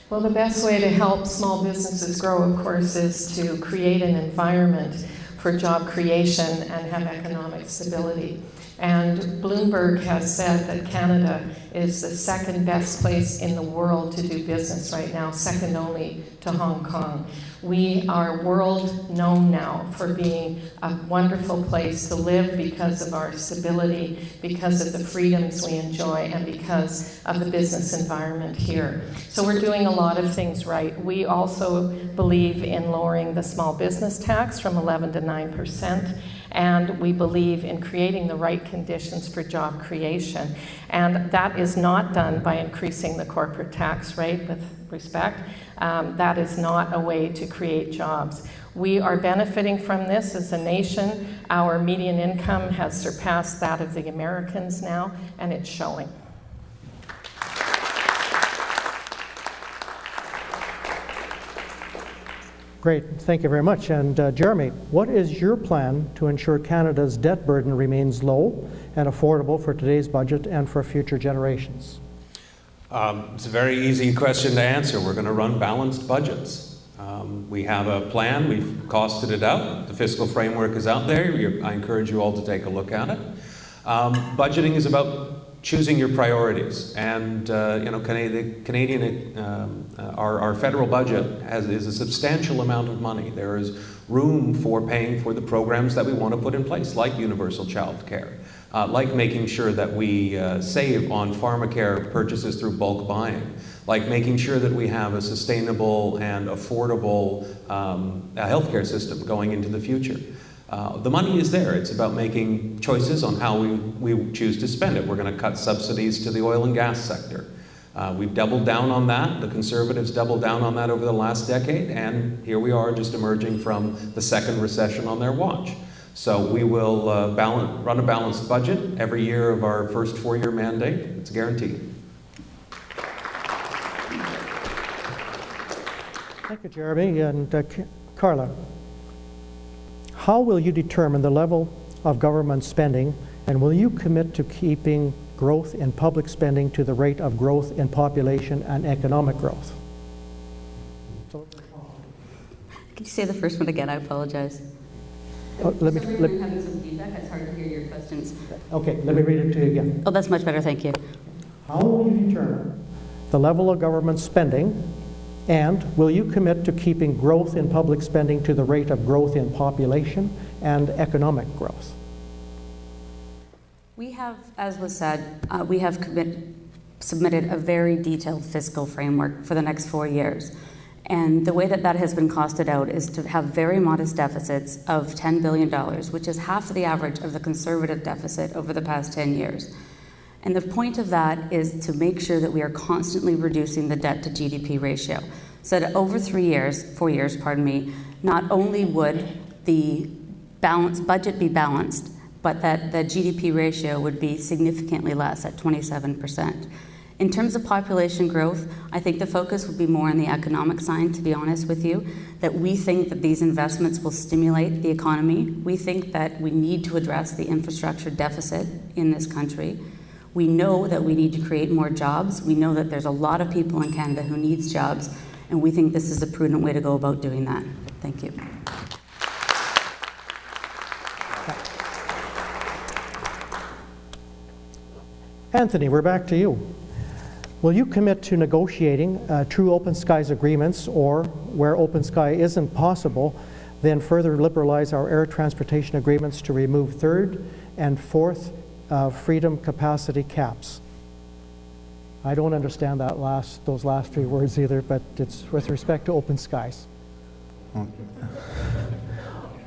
Well, the best way to help small businesses grow, of course, is to create an environment for job creation and have economic stability. And Bloomberg has said that Canada is the second best place in the world to do business right now, second only to Hong Kong. We are world known now for being a wonderful place to live because of our stability, because of the freedoms we enjoy, and because of the business environment here. So we're doing a lot of things right. We also believe in lowering the small business tax from 11% to 9%. and we believe in creating the right conditions for job creation. And that is not done by increasing the corporate tax rate, with respect. That is not a way to create jobs. We are benefiting from this as a nation. Our median income has surpassed that of the Americans now, and it's showing.
Great, thank you very much. And Jeremy, what is your plan to ensure Canada's debt burden remains low and affordable for today's budget and for future generations?
It's a very easy question to answer. We're going to run balanced budgets. We have a plan. We've costed it out. The fiscal framework is out there. I encourage you all to take a look at it. Budgeting is about choosing your priorities. And our federal budget is a substantial amount of money. There is room for paying for the programs that we want to put in place, like universal child care, like making sure that we save on pharmacare purchases through bulk buying, like making sure that we have a sustainable and affordable healthcare system going into the future. The money is there. It's about making choices on how we choose to spend it. We're going to cut subsidies to the oil and gas sector. We've doubled down on that. The Conservatives doubled down on that over the last decade, and here we are just emerging from the second recession on their watch. So we will run a balanced budget every year of our first 4-year mandate. It's guaranteed.
Thank you, Jeremy. And Carla, how will you determine the level of government spending, and will you commit to keeping growth in public spending to the rate of growth in population and economic growth?
Can you say the first one again? I apologize.
I'm
having some feedback. It's hard to hear your questions.
Okay, let me read it to you again.
Oh, that's much better. Thank you.
How will you determine the level of government spending, and will you commit to keeping growth in public spending to the rate of growth in population and economic growth?
We have, as was said, we have submitted a very detailed fiscal framework for the next 4 years. And the way that that has been costed out is to have very modest deficits of $10 billion, which is half the average of the Conservative deficit over the past 10 years. And the point of that is to make sure that we are constantly reducing the debt to GDP ratio. So that over 4 years, not only would the budget be balanced, but that the GDP ratio would be significantly less at 27%. In terms of population growth, I think the focus would be more on the economic side, to be honest with you, that we think that these investments will stimulate the economy. We think that we need to address the infrastructure deficit in this country. We know that we need to create more jobs. We know that there's a lot of people in Canada who needs jobs, and we think this is a prudent way to go about doing that. Thank you.
Anthony, we're back to you. Will you commit to negotiating true open skies agreements, or where open sky isn't possible, then further liberalize our air transportation agreements to remove third and fourth freedom capacity caps? I don't understand those last 3 words either, but it's with respect to open skies.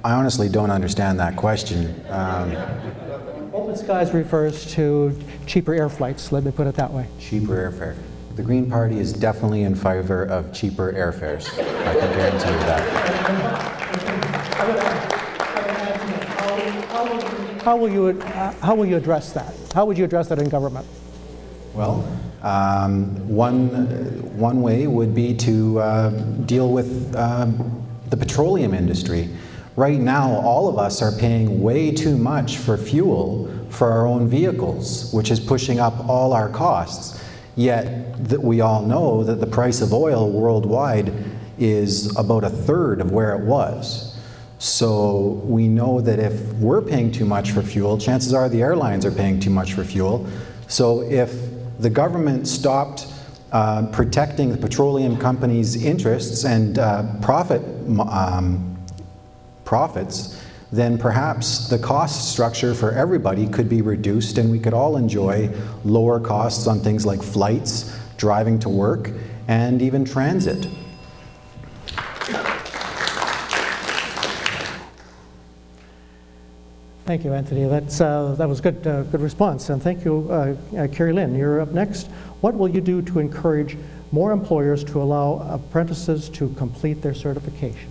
I honestly don't understand that question.
Open skies refers to cheaper air flights, let me put it that way.
Cheaper airfare. The Green Party is definitely in favor of cheaper airfares. I can guarantee you that.
How will you address that? How would you address that in government?
Well, one way would be to deal with the petroleum industry. Right now, all of us are paying way too much for fuel for our own vehicles, which is pushing up all our costs. Yet we all know that the price of oil worldwide is about 1/3 of where it was. So we know that if we're paying too much for fuel, chances are the airlines are paying too much for fuel. So if the government stopped protecting the petroleum companies' interests and profits, then perhaps the cost structure for everybody could be reduced and we could all enjoy lower costs on things like flights, driving to work, and even transit.
Thank you, Anthony. That was good, good response. And thank you, Carrie Lynn. You're up next. What will you do to encourage more employers to allow apprentices to complete their certifications?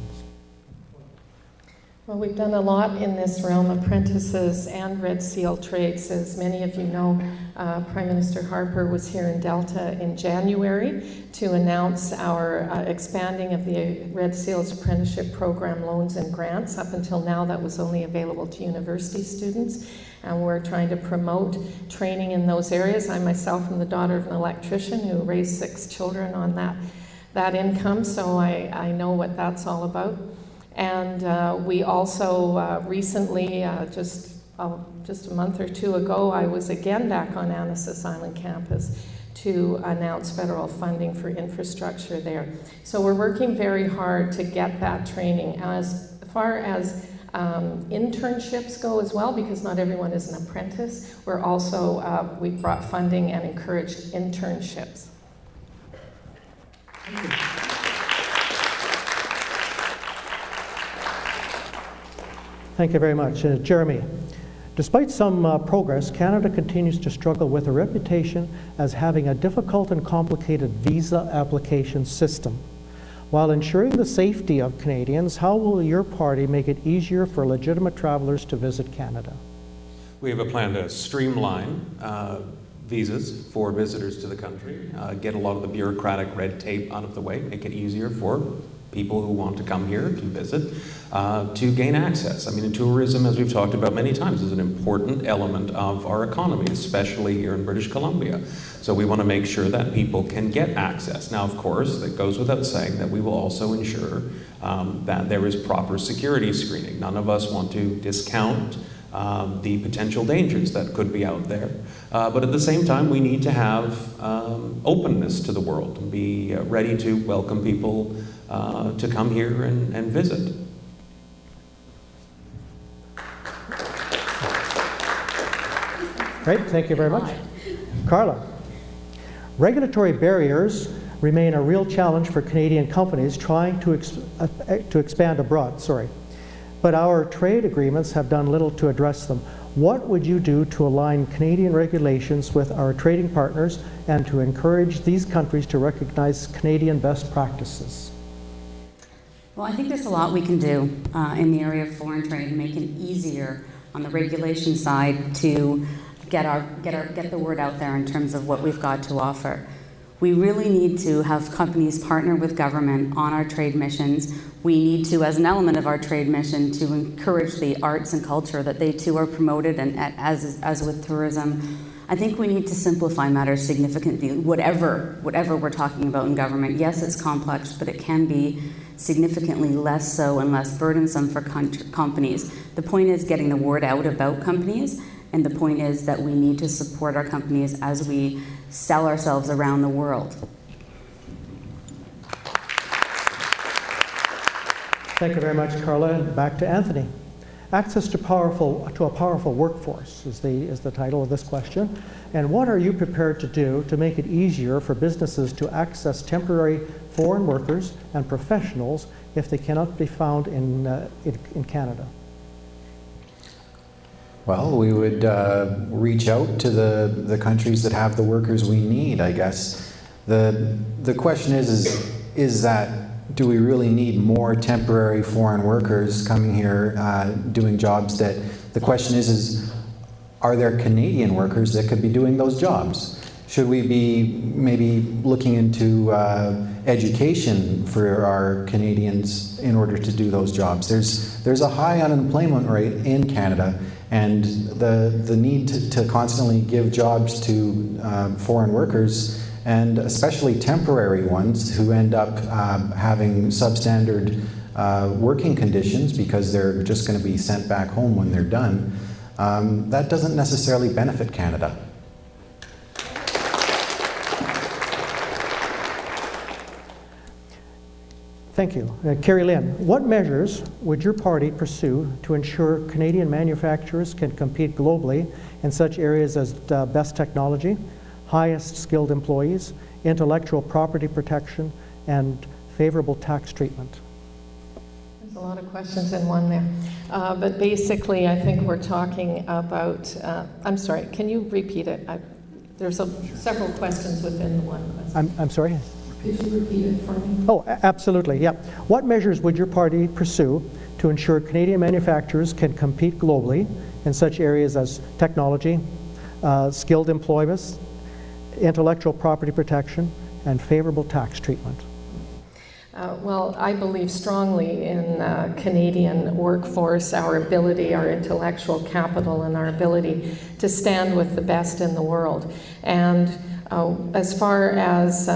Well, we've done a lot in this realm, apprentices and Red Seal trades. As many of you know, Prime Minister Harper was here in Delta in January to announce our expanding of the Red Seal's apprenticeship program loans and grants. Up until now, that was only available to university students, and we're trying to promote training in those areas. I myself am the daughter of an electrician who raised 6 children on that income, so I know what that's all about. And we also recently, just a month or two ago, I was again back on Annacis Island campus to announce federal funding for infrastructure there. So we're working very hard to get that training. As far as internships go as well, because not everyone is an apprentice, we're also, we've brought funding and encouraged internships.
Thank you. Thank you very much. Jeremy, despite some progress, Canada continues to struggle with a reputation as having a difficult and complicated visa application system. While ensuring the safety of Canadians, how will your party make it easier for legitimate travelers to visit Canada?
We have a plan to streamline visas for visitors to the country, get a lot of the bureaucratic red tape out of the way, make it easier for people who want to come here to visit, to gain access. I mean, tourism, as we've talked about many times, is an important element of our economy, especially here in British Columbia. So we want to make sure that people can get access. Now, of course, it goes without saying that we will also ensure that there is proper security screening. None of us want to discount the potential dangers that could be out there. But at the same time, we need to have openness to the world and be ready to welcome people to come here and visit.
Great, thank you very much. Carla, regulatory barriers remain a real challenge for Canadian companies trying to expand abroad, but our trade agreements have done little to address them. What would you do to align Canadian regulations with our trading partners and to encourage these countries to recognize Canadian best practices?
Well, I think there's a lot we can do in the area of foreign trade, make it easier on the regulation side to get the word out there in terms of what we've got to offer. We really need to have companies partner with government on our trade missions. We need to, as an element of our trade mission, to encourage the arts and culture that they too are promoted, and as with tourism. I think we need to simplify matters significantly, whatever we're talking about in government. Yes, it's complex, but it can be significantly less so and less burdensome for companies. The point is getting the word out about companies, and the point is that we need to support our companies as we sell ourselves around the world.
Thank you very much, Carla. And back to Anthony. Access to a powerful workforce is the title of this question. And what are you prepared to do to make it easier for businesses to access temporary foreign workers and professionals if they cannot be found in Canada?
Well, we would reach out to the countries that have the workers we need, I guess. The question is that, do we really need more temporary foreign workers coming here doing jobs that, the question is are there Canadian workers that could be doing those jobs? Should we be maybe looking into education for our Canadians in order to do those jobs? There's a high unemployment rate in Canada, and the need to constantly give jobs to foreign workers, and especially temporary ones who end up having substandard working conditions because they're just going to be sent back home when they're done, that doesn't necessarily benefit Canada.
Thank you. Carrie Lynn, what measures would your party pursue to ensure Canadian manufacturers can compete globally in such areas as best technology, highest skilled employees, intellectual property protection, and favorable tax treatment?
There's a lot of questions in one there. But basically, I think we're talking about, I'm sorry, can you repeat it? There's several questions within the one question.
I'm sorry?
Could you repeat it for me?
Oh, absolutely, yeah. What measures would your party pursue to ensure Canadian manufacturers can compete globally in such areas as technology, skilled employment, intellectual property protection, and favorable tax treatment?
Well, I believe strongly in Canadian workforce, our ability, our intellectual capital, and our ability to stand with the best in the world. And as far as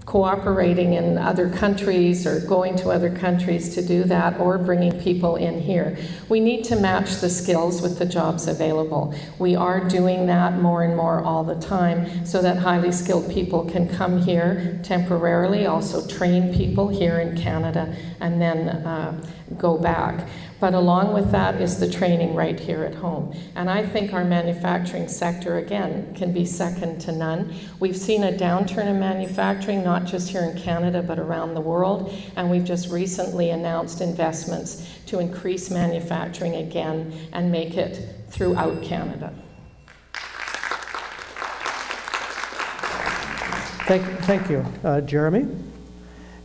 cooperating in other countries or going to other countries to do that or bringing people in here, we need to match the skills with the jobs available. We are doing that more and more all the time so that highly skilled people can come here temporarily, also train people here in Canada, and then go back. But along with that is the training right here at home. And I think our manufacturing sector, again, can be second to none. We've seen a downturn in manufacturing, not just here in Canada, but around the world. And we've just recently announced investments to increase manufacturing again and make it throughout Canada.
Thank you. Jeremy?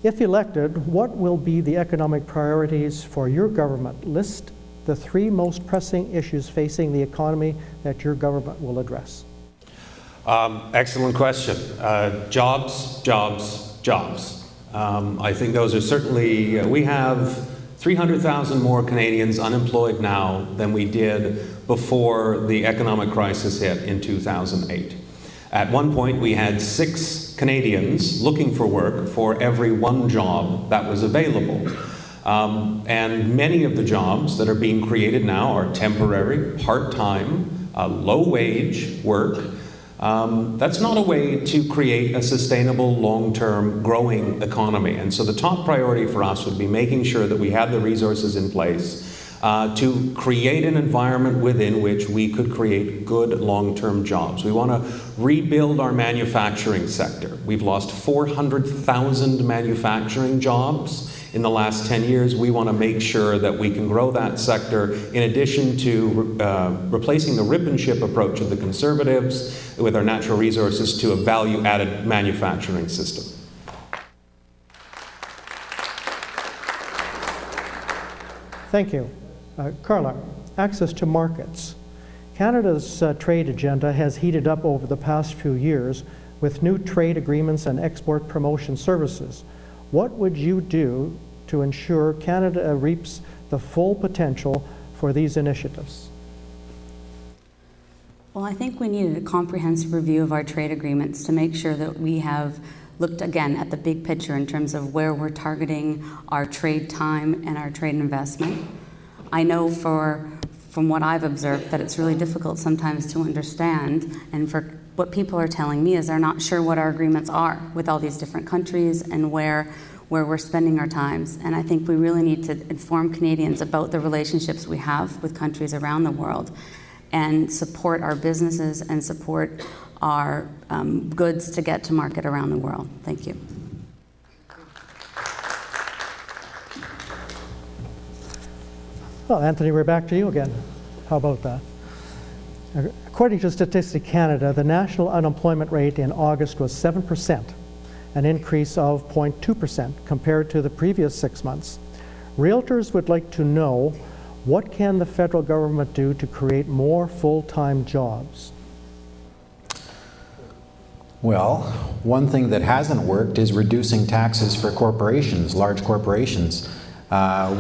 If elected, what will be the economic priorities for your government? List the 3 most pressing issues facing the economy that your government will address.
Excellent question. Jobs, jobs, jobs. I think those are certainly, we have 300,000 more Canadians unemployed now than we did before the economic crisis hit in 2008. At one point, we had 6 Canadians looking for work for every 1 job that was available. And many of the jobs that are being created now are temporary, part-time, low-wage work. That's not a way to create a sustainable, long-term, growing economy. And so the top priority for us would be making sure that we have the resources in place to create an environment within which we could create good long-term jobs. We want to rebuild our manufacturing sector. We've lost 400,000 manufacturing jobs in the last 10 years. We want to make sure that we can grow that sector in addition to replacing the rip and ship approach of the Conservatives with our natural resources to a value-added manufacturing system.
Thank you. Carla, access to markets. Canada's trade agenda has heated up over the past few years with new trade agreements and export promotion services. What would you do to ensure Canada reaps the full potential for these initiatives?
Well, I think we needed a comprehensive review of our trade agreements to make sure that we have looked again at the big picture in terms of where we're targeting our trade time and our trade investment. I know from what I've observed that it's really difficult sometimes to understand, and for what people are telling me is they're not sure what our agreements are with all these different countries and where we're spending our times. And I think we really need to inform Canadians about the relationships we have with countries around the world and support our businesses and support our goods to get to market around the world. Thank you.
Well, Anthony, we're back to you again. How about that? According to Statistics Canada, the national unemployment rate in August was 7%, an increase of 0.2% compared to the previous 6 months. Realtors would like to know, what can the federal government do to create more full-time jobs?
Well, one thing that hasn't worked is reducing taxes for corporations, large corporations.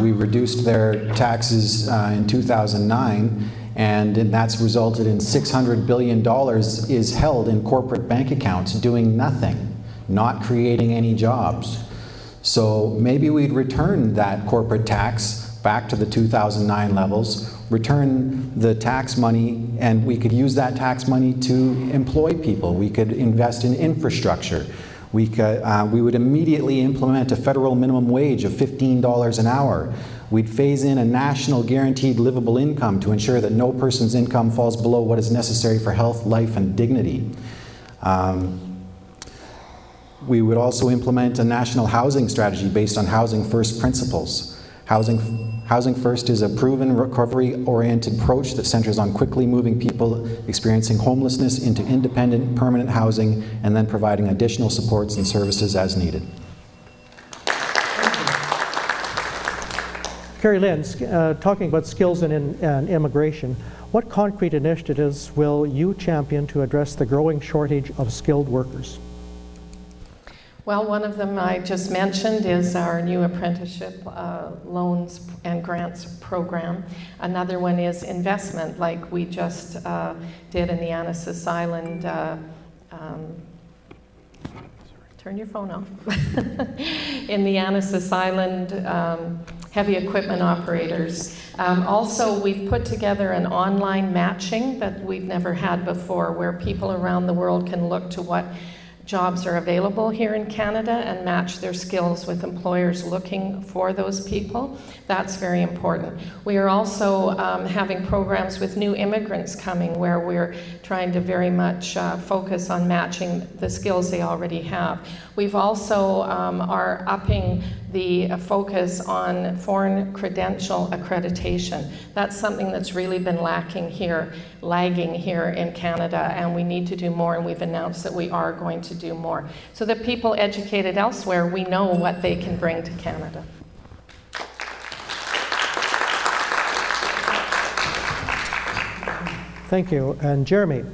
We reduced their taxes in 2009, and that's resulted in $600 billion is held in corporate bank accounts doing nothing, not creating any jobs. So maybe we'd return that corporate tax back to the 2009 levels, return the tax money, and we could use that tax money to employ people. We could invest in infrastructure. We would immediately implement a federal minimum wage of $15 an hour. We'd phase in a national guaranteed livable income to ensure that no person's income falls below what is necessary for health, life, and dignity. We would also implement a national housing strategy based on Housing First principles. Housing First is a proven recovery-oriented approach that centers on quickly moving people experiencing homelessness into independent, permanent housing and then providing additional supports and services as needed.
Carrie Lynn, talking about skills and immigration, what concrete initiatives will you champion to address the growing shortage of skilled workers?
Well, one of them I just mentioned is our new apprenticeship loans and grants program. Another one is investment, like we just did in the Annacis Island. Turn your phone off. In the Annacis Island heavy equipment operators. Also, we've put together an online matching that we've never had before, where people around the world can look to what jobs are available here in Canada and match their skills with employers looking for those people. That's very important. We are also having programs with new immigrants coming where we're trying to very much focus on matching the skills they already have. We've also are upping the focus on foreign credential accreditation. That's something that's really been lagging here in Canada, and we need to do more, and we've announced that we are going to do more. So that people educated elsewhere, we know what they can bring to Canada.
Thank you. And Jeremy,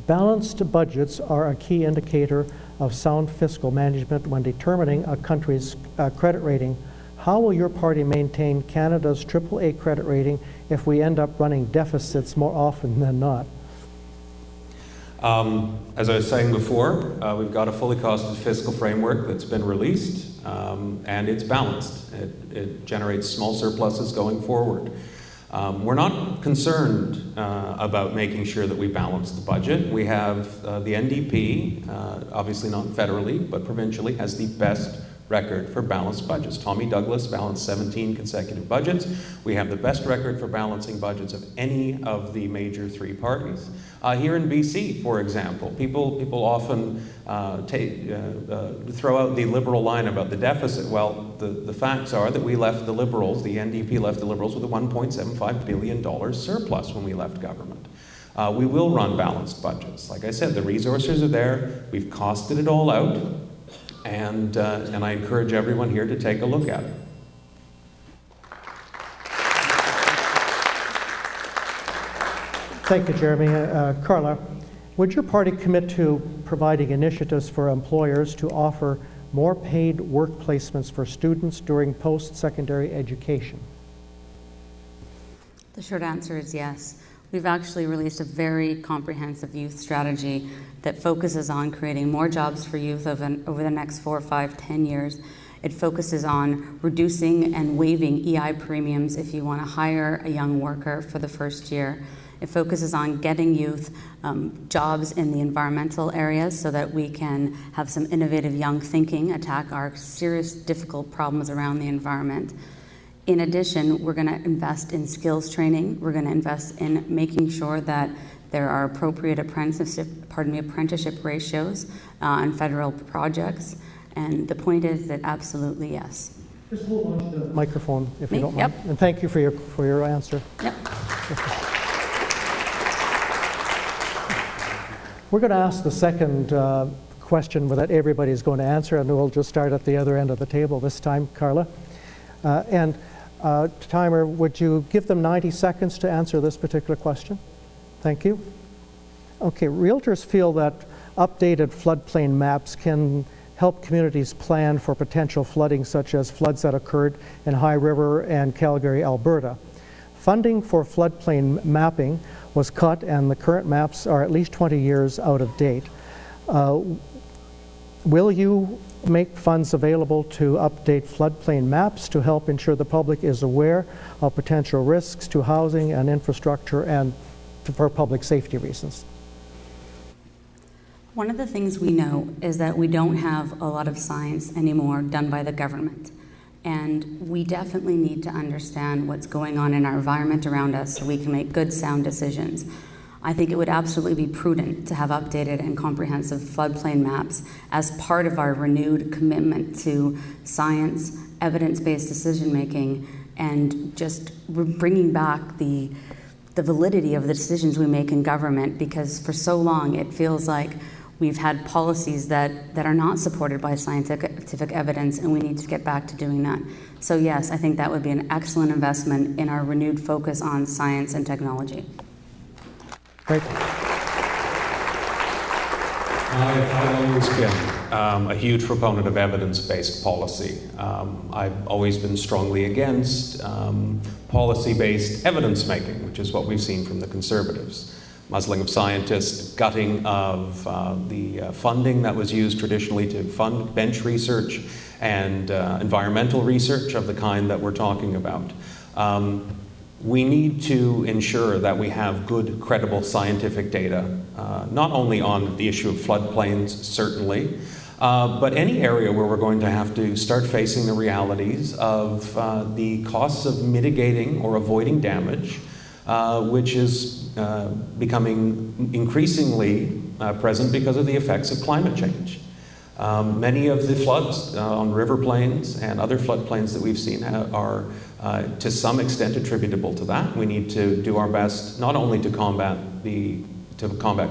balanced budgets are a key indicator of sound fiscal management when determining a country's credit rating. How will your party maintain Canada's AAA credit rating if we end up running deficits more often than not?
As I was saying before, we've got a fully costed fiscal framework that's been released, and it's balanced. It generates small surpluses going forward. We're not concerned about making sure that we balance the budget. We have the NDP, obviously not federally, but provincially, has the best record for balanced budgets. Tommy Douglas balanced 17 consecutive budgets. We have the best record for balancing budgets of any of the major three parties. Here in BC, for example, people often throw out the Liberal line about the deficit. Well, the facts are that we left the Liberals, the NDP left the Liberals with a $1.75 billion surplus when we left government. We will run balanced budgets. Like I said, the resources are there. We've costed it all out. And I encourage everyone here to take a look at it.
Thank you, Jeremy. Carla, would your party commit to providing initiatives for employers to offer more paid work placements for students during post-secondary education?
The short answer is yes. We've actually released a very comprehensive youth strategy that focuses on creating more jobs for youth over the next 4, 5, 10 years. It focuses on reducing and waiving EI premiums if you want to hire a young worker for the first year. It focuses on getting youth jobs in the environmental areas so that we can have some innovative young thinking attack our serious, difficult problems around the environment. In addition, we're going to invest in skills training. We're going to invest in making sure that there are appropriate apprenticeship ratios on federal projects. And the point is that absolutely yes.
Just hold on to the microphone if you don't mind.
Yep.
And thank you for your answer.
Yep.
We're going to ask the second question that everybody's going to answer, and we'll just start at the other end of the table this time, Carla. Timer, would you give them 90 seconds to answer this particular question? Thank you. Okay, realtors feel that updated floodplain maps can help communities plan for potential flooding, such as floods that occurred in High River and Calgary, Alberta. Funding for floodplain mapping was cut, and the current maps are at least 20 years out of date. Will you make funds available to update floodplain maps to help ensure the public is aware of potential risks to housing and infrastructure and for public safety reasons?
One of the things we know is that we don't have a lot of science anymore done by the government. And we definitely need to understand what's going on in our environment around us so we can make good, sound decisions. I think it would absolutely be prudent to have updated and comprehensive floodplain maps as part of our renewed commitment to science, evidence-based decision-making, and just bringing back the validity of the decisions we make in government, because for so long it feels like we've had policies that are not supported by scientific evidence, and we need to get back to doing that. So yes, I think that would be an excellent investment in our renewed focus on science and technology.
Great.
I've always been a huge proponent of evidence-based policy. I've always been strongly against policy-based evidence-making, which is what we've seen from the Conservatives. Muzzling of scientists, gutting of the funding that was used traditionally to fund bench research and environmental research of the kind that we're talking about. We need to ensure that we have good, credible scientific data, not only on the issue of floodplains, certainly, but any area where we're going to have to start facing the realities of the costs of mitigating or avoiding damage, which is becoming increasingly present because of the effects of climate change. Many of the floods on river plains and other floodplains that we've seen are to some extent attributable to that. We need to do our best not only to combat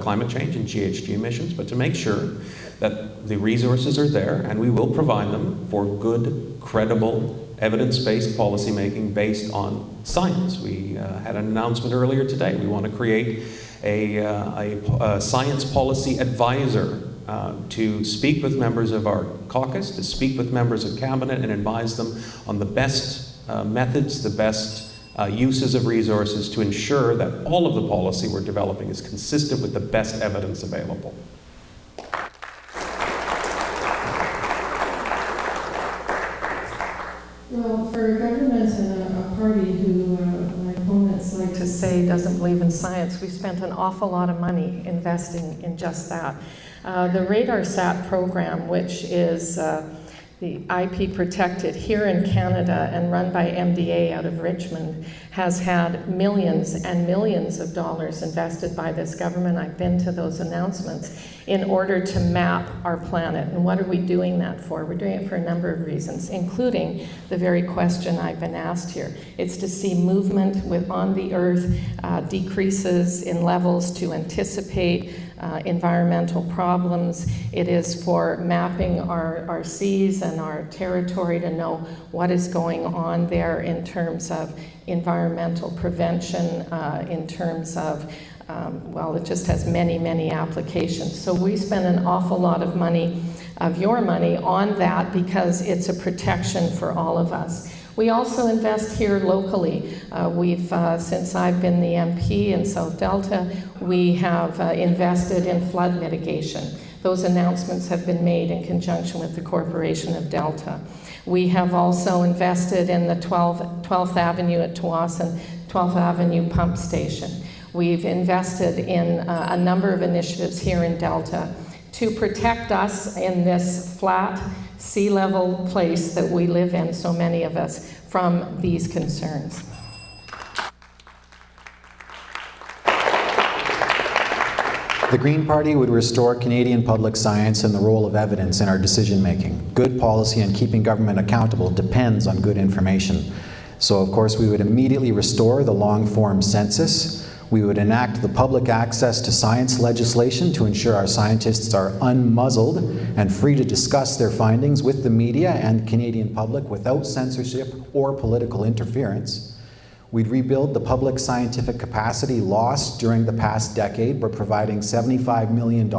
climate change and GHG emissions, but to make sure that the resources are there, and we will provide them for good, credible, evidence-based policymaking based on science. We had an announcement earlier today. We want to create a science policy advisor to speak with members of our caucus, to speak with members of cabinet and advise them on the best methods, the best uses of resources to ensure that all of the policy we're developing is consistent with the best evidence available.
Well, for a government and a party who my opponents like to say doesn't believe in science, we spent an awful lot of money investing in just that. The RadarSat program, which is the IP protected here in Canada and run by MDA out of Richmond, has had millions and millions of dollars invested by this government. I've been to those announcements in order to map our planet. And what are we doing that for? We're doing it for a number of reasons, including the very question I've been asked here. It's to see movement on the Earth, decreases in levels to anticipate environmental problems. It is for mapping our seas and our territory to know what is going on there in terms of environmental prevention, in terms of, well, it just has many, many applications. So we spend an awful lot of money, of your money, on that because it's a protection for all of us. We also invest here locally. Since I've been the MP in South Delta, we have invested in flood mitigation. Those announcements have been made in conjunction with the Corporation of Delta. We have also invested in the 12th Avenue at Tawasin, 12th Avenue pump station. We've invested in a number of initiatives here in Delta to protect us in this flat, sea level place that we live in, so many of us, from these concerns.
The Green Party would restore Canadian public science and the role of evidence in our decision making. Good policy and keeping government accountable depends on good information. So of course we would immediately restore the long-form census. We would enact the public access to science legislation to ensure our scientists are unmuzzled and free to discuss their findings with the media and Canadian public without censorship or political interference. We'd rebuild the public scientific capacity lost during the past decade by providing $75 million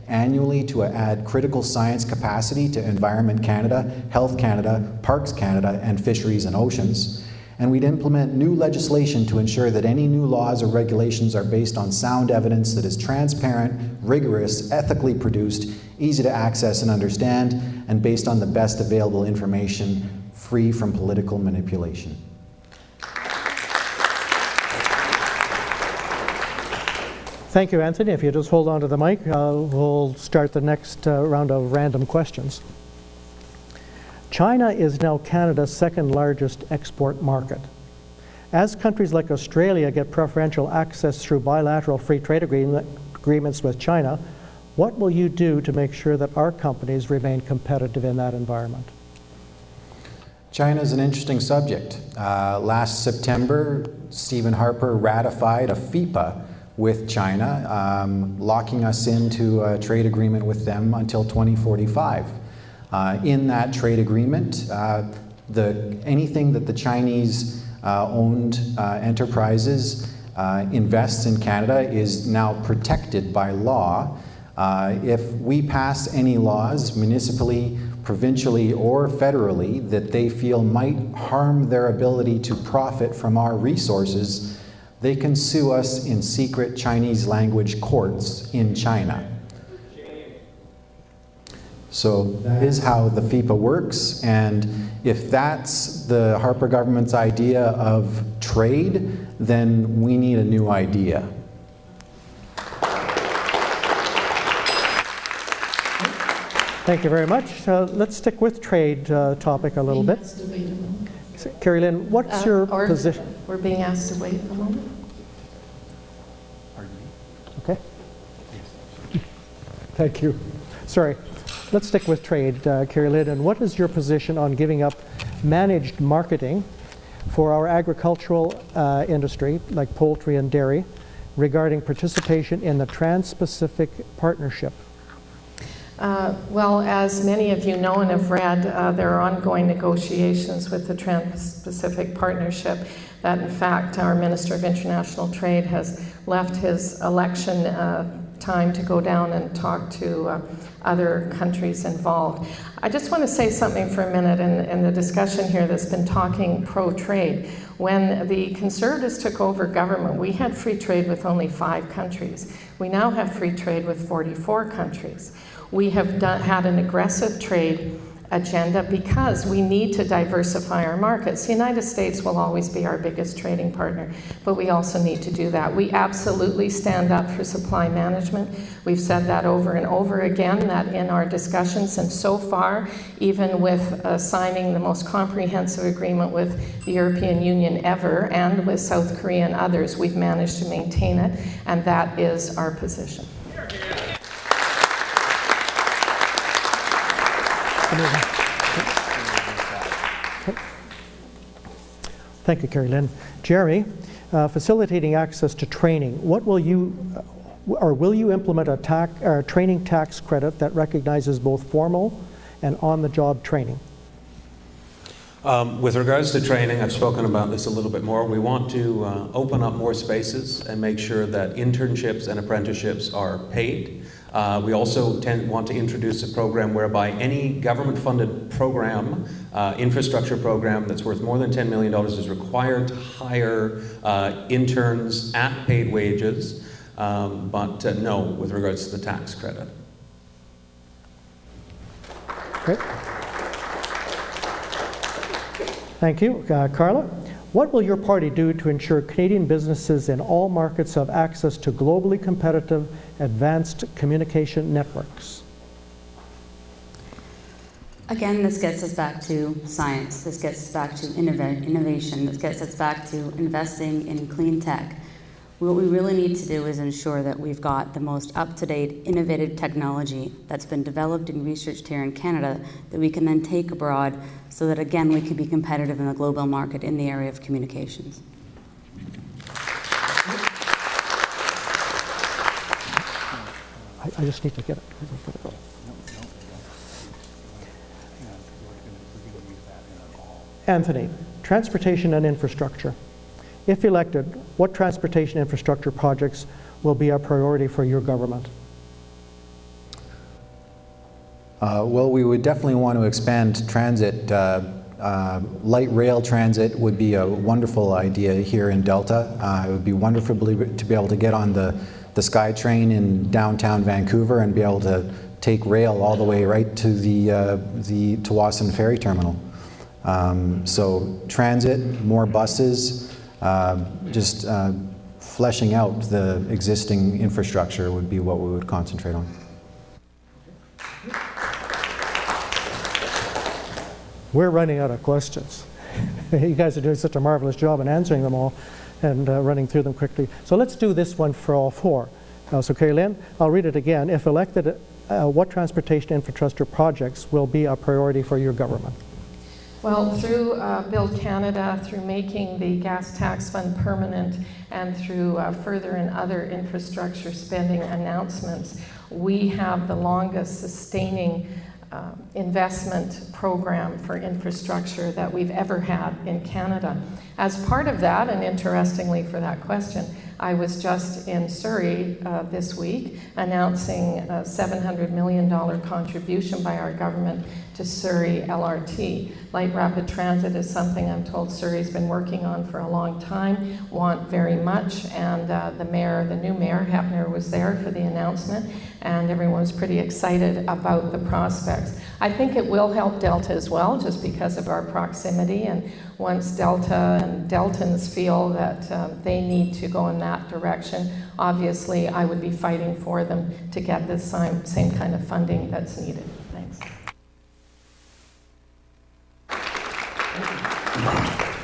annually to add critical science capacity to Environment Canada, Health Canada, Parks Canada, and Fisheries and Oceans. And we'd implement new legislation to ensure that any new laws or regulations are based on sound evidence that is transparent, rigorous, ethically produced, easy to access and understand, and based on the best available information, free from political manipulation.
Thank you, Anthony. If you just hold on to the mic, we'll start the next round of random questions. China is now Canada's second largest export market. As countries like Australia get preferential access through bilateral free trade agreements with China, what will you do to make sure that our companies remain competitive in that environment?
China is an interesting subject. Last September, Stephen Harper ratified a FIPA with China, locking us into a trade agreement with them until 2045. In that trade agreement, anything that the Chinese owned enterprises invests in Canada is now protected by law. If we pass any laws, municipally, provincially, or federally, that they feel might harm their ability to profit from our resources, they can sue us in secret Chinese language courts in China. So that is how the FIPA works, and if that's the Harper government's idea of trade, then we need a new idea.
Thank you very much. Let's stick with trade topic a little bit. Carrie Lynn, what's your position?
We're being asked to wait a moment.
Pardon me?
Okay. Thank you. Sorry. Let's stick with trade, Carrie Lynn. And what is your position on giving up managed marketing for our agricultural industry, like poultry and dairy, regarding participation in the Trans-Pacific Partnership?
Well, as many of you know and have read, there are ongoing negotiations with the Trans-Pacific Partnership that, in fact, our Minister of International Trade has left his election time to go down and talk to other countries involved. I just want to say something for a minute in the discussion here that's been talking pro-trade. When the Conservatives took over government, we had free trade with only 5 countries. We now have free trade with 44 countries. We have had an aggressive trade agenda because we need to diversify our markets. The United States will always be our biggest trading partner, but we also need to do that. We absolutely stand up for supply management. We've said that over and over again, that in our discussions, and so far, even with signing the most comprehensive agreement with the European Union ever, and with South Korea and others, we've managed to maintain it, and that is our position.
Thank you, Carrie Lynn. Jeremy, facilitating access to training. What will you implement a training tax credit that recognizes both formal and on-the-job training?
With regards to training, I've spoken about this a little bit more. We want to open up more spaces and make sure that internships and apprenticeships are paid. We also want to introduce a program whereby any government-funded program, infrastructure program that's worth more than $10 million is required to hire interns at paid wages, but no with regards to the tax credit.
Great. Thank you. Carla, what will your party do to ensure Canadian businesses in all markets have access to globally competitive advanced communication networks?
Again, this gets us back to science. This gets us back to innovation. This gets us back to investing in clean tech. What we really need to do is ensure that we've got the most up-to-date, innovative technology that's been developed and researched here in Canada that we can then take abroad so that, again, we can be competitive in the global market in the area of communications.
I just need to get it. Anthony, transportation and infrastructure. If elected, what transportation infrastructure projects will be a priority for your government?
Well, we would definitely want to expand transit. Light rail transit would be a wonderful idea here in Delta. It would be wonderful to be able to get on the SkyTrain in downtown Vancouver and be able to take rail all the way right to the Tsawwassen Ferry Terminal. So transit, more buses, just fleshing out the existing infrastructure would be what we would concentrate on.
We're running out of questions. You guys are doing such a marvelous job in answering them all and running through them quickly. So let's do this one for all four. So Carrie Lynn, I'll read it again. If elected, what transportation infrastructure projects will be a priority for your government?
Well, through Build Canada, through making the gas tax fund permanent, and through further and other infrastructure spending announcements, we have the longest sustaining investment program for infrastructure that we've ever had in Canada. As part of that, and interestingly for that question, I was just in Surrey this week announcing a $700 million contribution by our government to Surrey LRT. Light rapid transit is something I'm told Surrey's been working on for a long time, want very much, and the new mayor, Hepner, was there for the announcement, and everyone was pretty excited about the prospects. I think it will help Delta as well, just because of our proximity, and once Delta and Deltans feel that they need to go in that direction, obviously I would be fighting for them to get the same kind of funding that's needed. Thanks.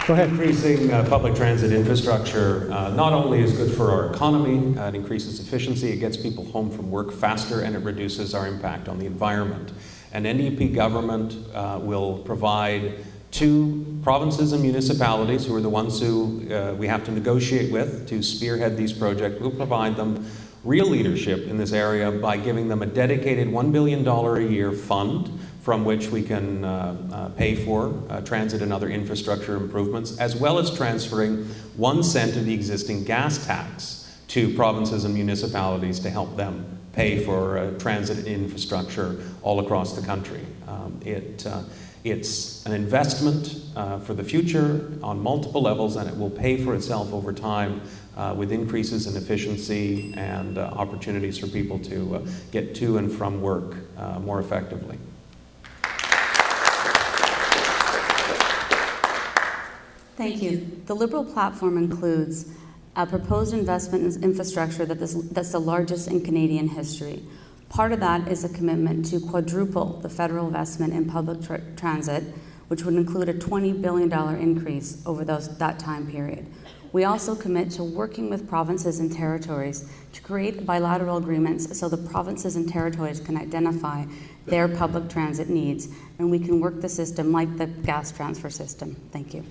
Go ahead.
Increasing public transit infrastructure not only is good for our economy, it increases efficiency, it gets people home from work faster, and it reduces our impact on the environment. An NDP government will provide to provinces and municipalities, who are the ones who we have to negotiate with to spearhead these projects. We'll provide them real leadership in this area by giving them a dedicated $1 billion a year fund from which we can pay for transit and other infrastructure improvements, as well as transferring 1 cent of the existing gas tax to provinces and municipalities to help them pay for transit infrastructure all across the country. It's an investment for the future on multiple levels, and it will pay for itself over time with increases in efficiency and opportunities for people to get to and from work more effectively.
Thank you. The Liberal platform includes a proposed investment in infrastructure that's the largest in Canadian history. Part of that is a commitment to quadruple the federal investment in public transit, which would include a $20 billion increase over that time period. We also commit to working with provinces and territories to create bilateral agreements so the provinces and territories can identify their public transit needs, and we can work the system like the gas transfer system. Thank you.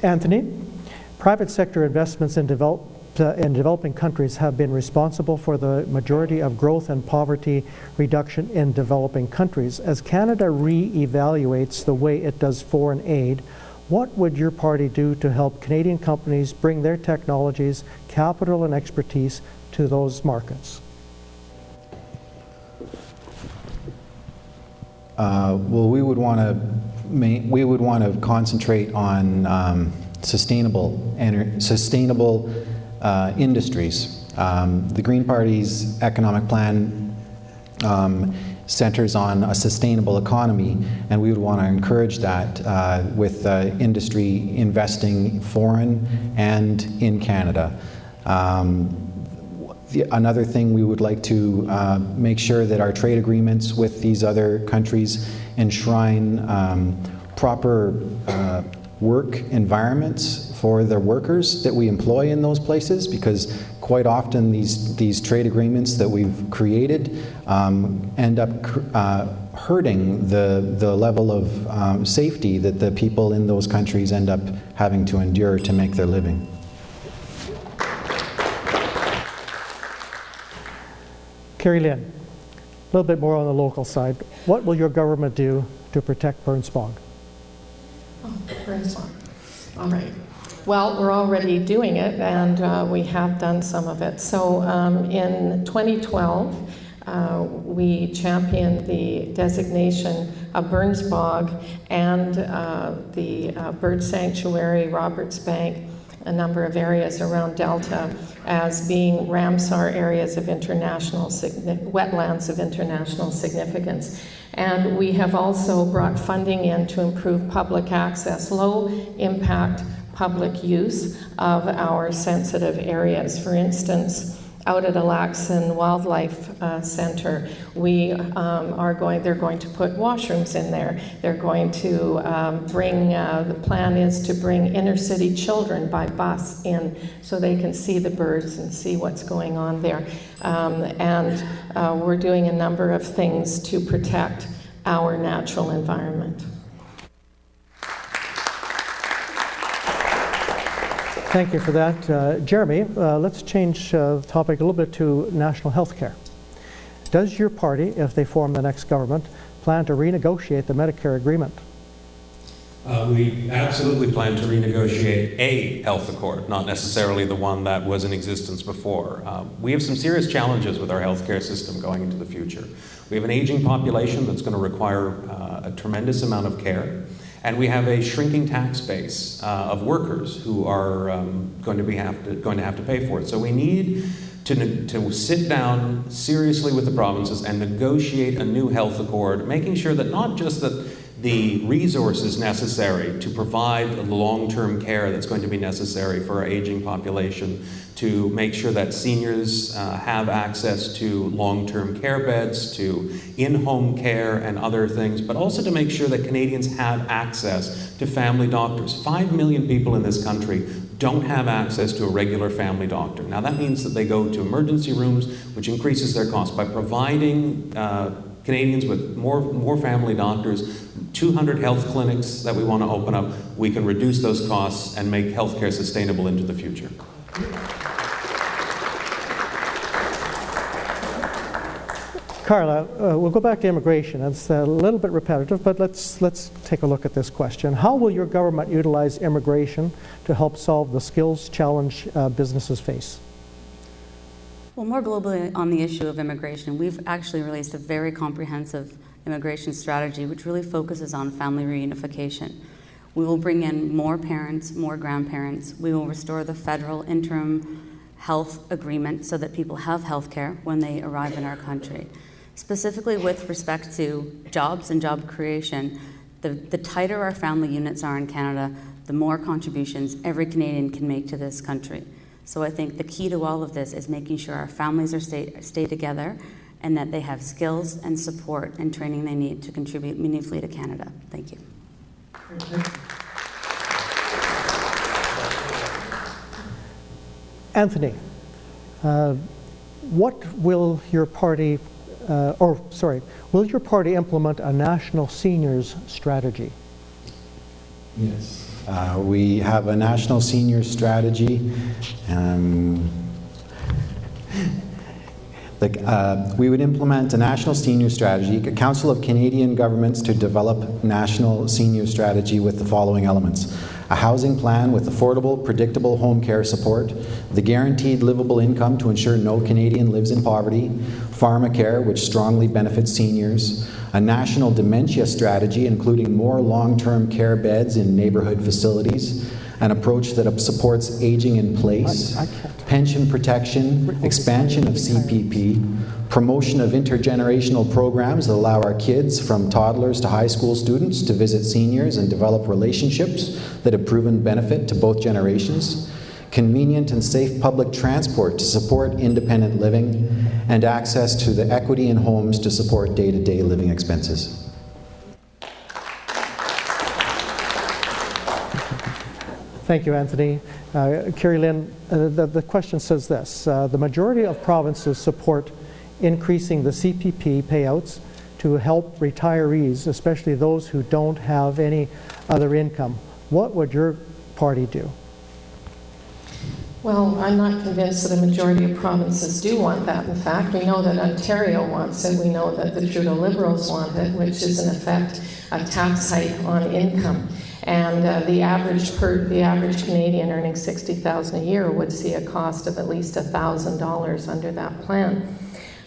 Anthony, private sector investments in developing countries have been responsible for the majority of growth and poverty reduction in developing countries. As Canada re-evaluates the way it does foreign aid, what would your party do to help Canadian companies bring their technologies, capital, and expertise to those markets?
Well, we would want to concentrate on sustainable industries. The Green Party's economic plan centers on a sustainable economy, and we would want to encourage that with industry investing foreign and in Canada. Another thing, we would like to make sure that our trade agreements with these other countries enshrine proper work environments for the workers that we employ in those places, because quite often these trade agreements that we've created end up hurting the level of safety that the people in those countries end up having to endure to make their living.
Carrie Lynn, a little bit more on the local side. What will your government do to protect Burns Bog?
Oh, Burns Bog. All right. Well, we're already doing it, and we have done some of it. So in 2012, we championed the designation of Burns Bog and the bird sanctuary, Roberts Bank, a number of areas around Delta as being Ramsar areas of international wetlands of international significance. And we have also brought funding in to improve public access, low impact public use of our sensitive areas. For instance, out at Alaxon Wildlife Center, they're going to put washrooms in there. They're going to the plan is to bring inner city children by bus in so they can see the birds and see what's going on there. And we're doing a number of things to protect our natural environment.
Thank you for that. Jeremy, let's change the topic a little bit to national health care. Does your party, if they form the next government, plan to renegotiate the Medicare agreement?
We absolutely plan to renegotiate a health accord, not necessarily the one that was in existence before. We have some serious challenges with our healthcare system going into the future. We have an aging population that's going to require a tremendous amount of care. And we have a shrinking tax base of workers who are going to have to pay for it. So we need to sit down seriously with the provinces and negotiate a new health accord, making sure that not just that the resources necessary to provide the long-term care that's going to be necessary for our aging population, to make sure that seniors have access to long-term care beds, to in-home care and other things, but also to make sure that Canadians have access to family doctors. 5 million people in this country don't have access to a regular family doctor. Now that means that they go to emergency rooms, which increases their cost. By providing Canadians with more family doctors, 200 health clinics that we want to open up, we can reduce those costs and make healthcare sustainable into the future.
Carla, we'll go back to immigration. It's a little bit repetitive, but let's take a look at this question. How will your government utilize immigration to help solve the skills challenge businesses face?
Well, more globally on the issue of immigration, we've actually released a very comprehensive immigration strategy which really focuses on family reunification. We will bring in more parents, more grandparents. We will restore the federal interim health agreement so that people have health care when they arrive in our country. Specifically with respect to jobs and job creation, the tighter our family units are in Canada, the more contributions every Canadian can make to this country. So I think the key to all of this is making sure our families stay together and that they have skills and support and training they need to contribute meaningfully to Canada. Thank you.
Anthony, what will your party, will your party implement a national seniors strategy?
Yes. We have a national senior strategy. We would implement a national senior strategy, a Council of Canadian Governments to develop national senior strategy with the following elements: a housing plan with affordable, predictable home care support, the guaranteed livable income to ensure no Canadian lives in poverty, pharmacare, which strongly benefits seniors, a national dementia strategy including more long-term care beds in neighborhood facilities, an approach that supports aging in place, pension protection, expansion of CPP, promotion of intergenerational programs that allow our kids from toddlers to high school students to visit seniors and develop relationships that have proven benefit to both generations, convenient and safe public transport to support independent living, and access to the equity in homes to support day-to-day living expenses.
Thank you, Anthony. Carrie Lynn, the question says this: the majority of provinces support increasing the CPP payouts to help retirees, especially those who don't have any other income. What would your party do?
Well, I'm not convinced that the majority of provinces do want that. In fact, we know that Ontario wants it. We know that the Trudeau Liberals want it, which is in effect a tax hike on income. And the average Canadian earning $60,000 a year would see a cost of at least $1,000 under that plan.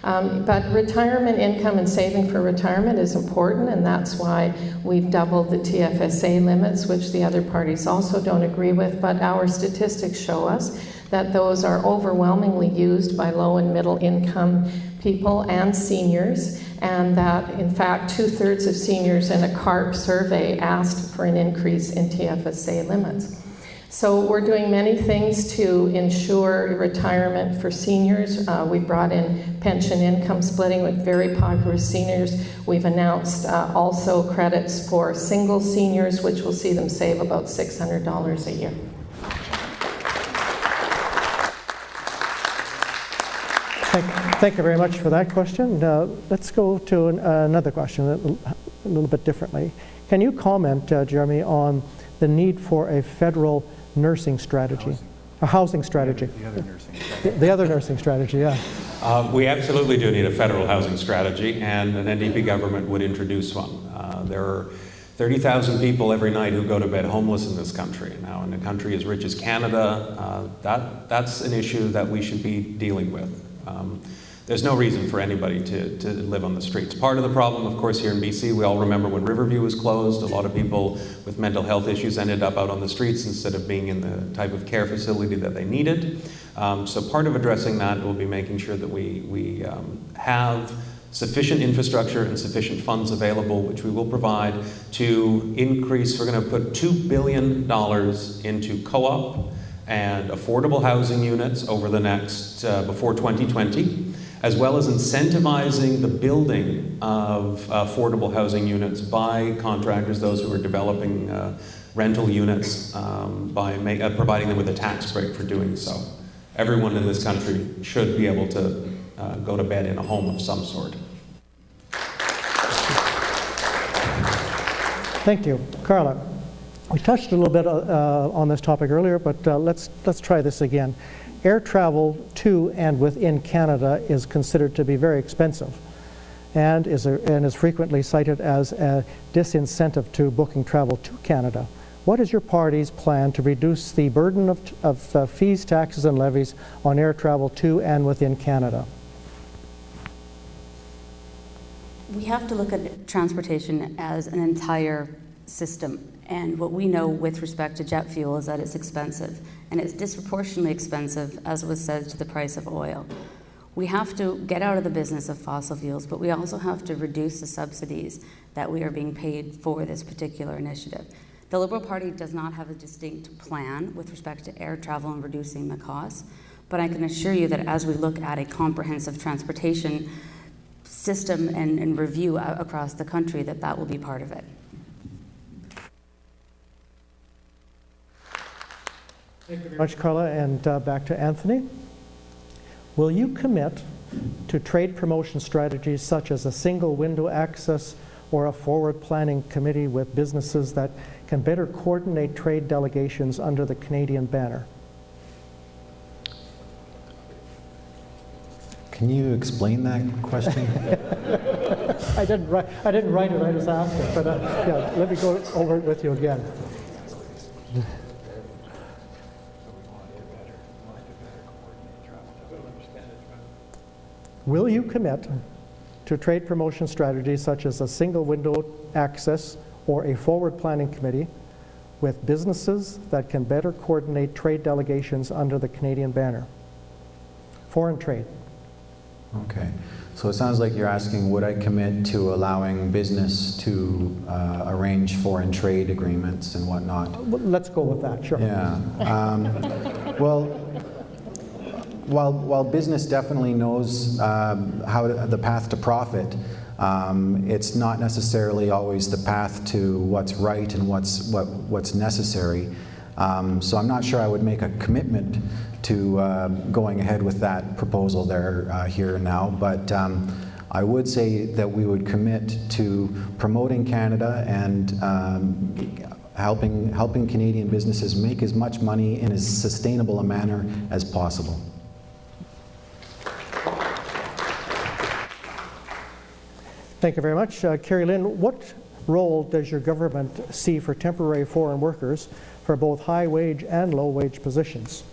But retirement income and saving for retirement is important, and that's why we've doubled the TFSA limits, which the other parties also don't agree with. But our statistics show us that those are overwhelmingly used by low and middle income people and seniors, and that, in fact, 2/3 of seniors in a CARP survey asked for an increase in TFSA limits. So we're doing many things to ensure retirement for seniors. We brought in pension income splitting with very popular seniors. We've announced also credits for single seniors, which will see them save about $600 a year.
Thank you very much for that question. Let's go to another question a little bit differently. Can you comment, Jeremy, on the need for a federal nursing strategy? A housing strategy.
The other nursing strategy.
The other nursing strategy, yeah.
We absolutely do need a federal housing strategy, and an NDP government would introduce one. There are 30,000 people every night who go to bed homeless in this country. Now, in a country as rich as Canada, that's an issue that we should be dealing with. There's no reason for anybody to live on the streets. Part of the problem, of course, here in BC, we all remember when Riverview was closed, a lot of people with mental health issues ended up out on the streets instead of being in the type of care facility that they needed. So part of addressing that will be making sure that we have sufficient infrastructure and sufficient funds available, which we will provide to increase. We're going to put $2 billion into co-op and affordable housing units over the next, before 2020, as well as incentivizing the building of affordable housing units by contractors, those who are developing rental units, by providing them with a tax break for doing so. Everyone in this country should be able to go to bed in a home of some sort.
Thank you. Carla, we touched a little bit on this topic earlier, but let's try this again. Air travel to and within Canada is considered to be very expensive and is frequently cited as a disincentive to booking travel to Canada. What is your party's plan to reduce the burden of fees, taxes, and levies on air travel to and within Canada?
We have to look at transportation as an entire system. And what we know with respect to jet fuel is that it's expensive, and it's disproportionately expensive, as was said, to the price of oil. We have to get out of the business of fossil fuels, but we also have to reduce the subsidies that we are being paid for this particular initiative. The Liberal Party does not have a distinct plan with respect to air travel and reducing the costs, but I can assure you that as we look at a comprehensive transportation system and review across the country, that will be part of it.
Thank you very much, Carla, and back to Anthony. Will you commit to trade promotion strategies such as a single window access or a forward planning committee with businesses that can better coordinate trade delegations under the Canadian banner?
Can you explain that question?
I didn't write it, I just asked it, but yeah, let me go over it with you again. Will you commit to trade promotion strategies such as a single window access or a forward planning committee with businesses that can better coordinate trade delegations under the Canadian banner? Foreign trade.
Okay. So it sounds like you're asking, would I commit to allowing business to arrange foreign trade agreements and whatnot?
Well, let's go with that, sure.
Yeah. Well, while business definitely knows the path to profit, it's not necessarily always the path to what's right and what's necessary. So I'm not sure I would make a commitment to going ahead with that proposal there here and now, but I would say that we would commit to promoting Canada and helping Canadian businesses make as much money in as sustainable a manner as possible.
Thank you very much. Carrie Lynn, what role does your government see for temporary foreign workers for both high wage and low wage positions?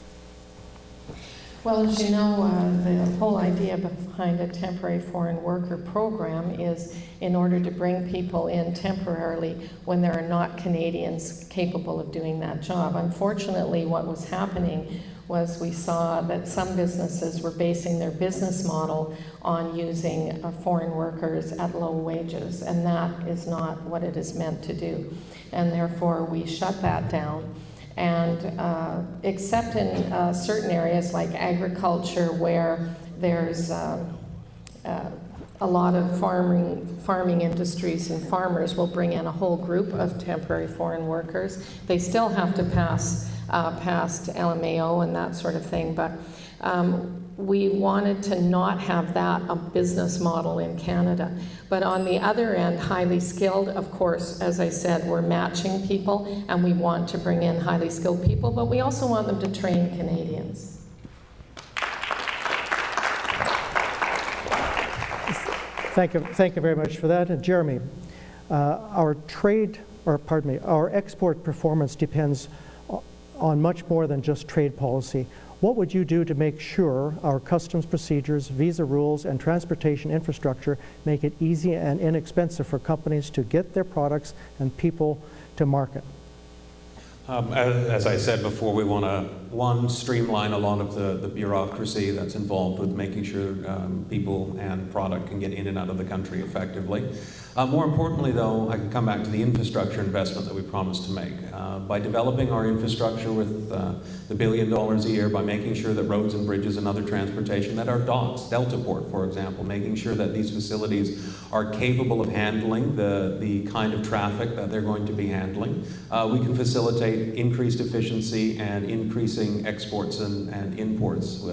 Well, as you know, the whole idea behind a temporary foreign worker program is in order to bring people in temporarily when there are not Canadians capable of doing that job. Unfortunately, what was happening was we saw that some businesses were basing their business model on using foreign workers at low wages, and that is not what it is meant to do. And therefore, we shut that down. And except in certain areas like agriculture, where there's a lot of farming industries, and farmers will bring in a whole group of temporary foreign workers. They still have to pass past LMAO and that sort of thing, but we wanted to not have that a business model in Canada. But on the other end, highly skilled, of course, as I said, we're matching people, and we want to bring in highly skilled people, but we also want them to train Canadians.
Thank you very much for that. And Jeremy, our export performance depends on much more than just trade policy. What would you do to make sure our customs procedures, visa rules, and transportation infrastructure make it easy and inexpensive for companies to get their products and people to market?
As I said before, we want to, streamline a lot of the bureaucracy that's involved with making sure people and product can get in and out of the country effectively. More importantly, though, I can come back to the infrastructure investment that we promised to make. By developing our infrastructure with the $1 billion a year, by making sure that roads and bridges and other transportation, that our docks, Delta Port, for example, making sure that these facilities are capable of handling the kind of traffic that they're going to be handling, we can facilitate increased efficiency and increasing exports and imports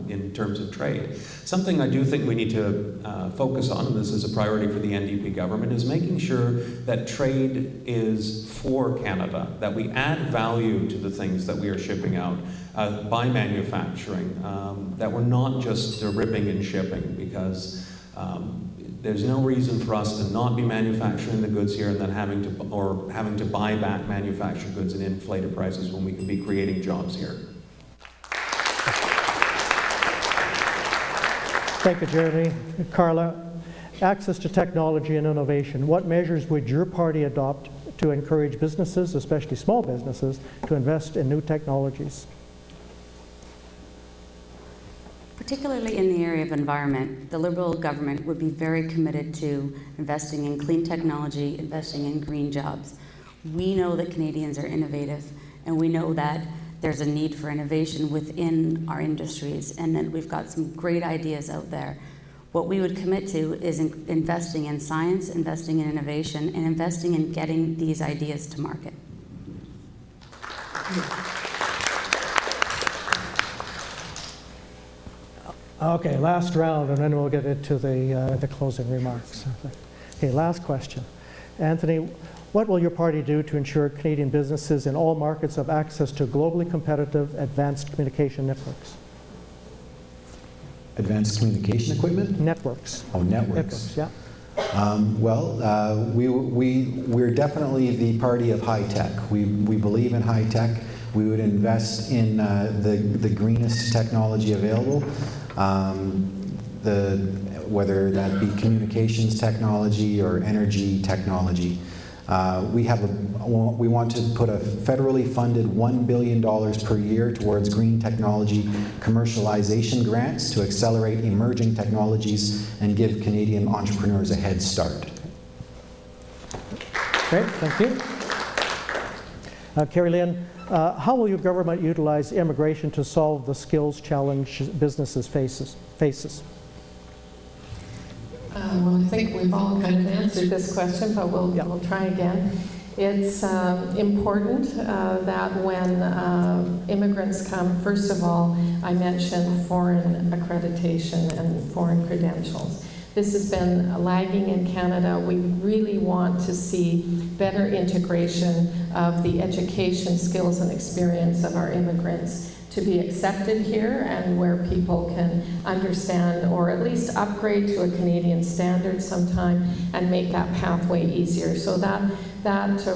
in terms of trade. Something I do think we need to focus on, and this is a priority for the NDP government, is making sure that trade is for Canada, that we add value to the things that we are shipping out by manufacturing, that we're not just ripping and shipping, because there's no reason for us to not be manufacturing the goods here and then having to buy back manufactured goods at inflated prices when we can be creating jobs here.
Thank you, Jeremy. Carla, access to technology and innovation. What measures would your party adopt to encourage businesses, especially small businesses, to invest in new technologies?
Particularly in the area of environment, the Liberal government would be very committed to investing in clean technology, investing in green jobs. We know that Canadians are innovative, and we know that there's a need for innovation within our industries, and that we've got some great ideas out there. What we would commit to is investing in science, investing in innovation, and investing in getting these ideas to market.
Okay, last round, and then we'll get into the closing remarks. Okay, last question. Anthony, what will your party do to ensure Canadian businesses in all markets have access to globally competitive advanced communication networks?
Advanced communication equipment?
Networks.
Oh, networks.
Yeah.
We're definitely the party of high tech. We believe in high tech. We would invest in the greenest technology available, whether that be communications technology or energy technology. We want to put a federally funded $1 billion per year towards green technology commercialization grants to accelerate emerging technologies and give Canadian entrepreneurs a head start.
Great, thank you. Carrie Lynn, how will your government utilize immigration to solve the skills challenge businesses faces?
Well, I think we've all kind of answered this question, but we'll try again. It's important that when immigrants come, first of all, I mentioned foreign accreditation and foreign credentials. This has been lagging in Canada. We really want to see better integration of the education, skills, and experience of our immigrants to be accepted here, and where people can understand or at least upgrade to a Canadian standard sometime and make that pathway easier. So that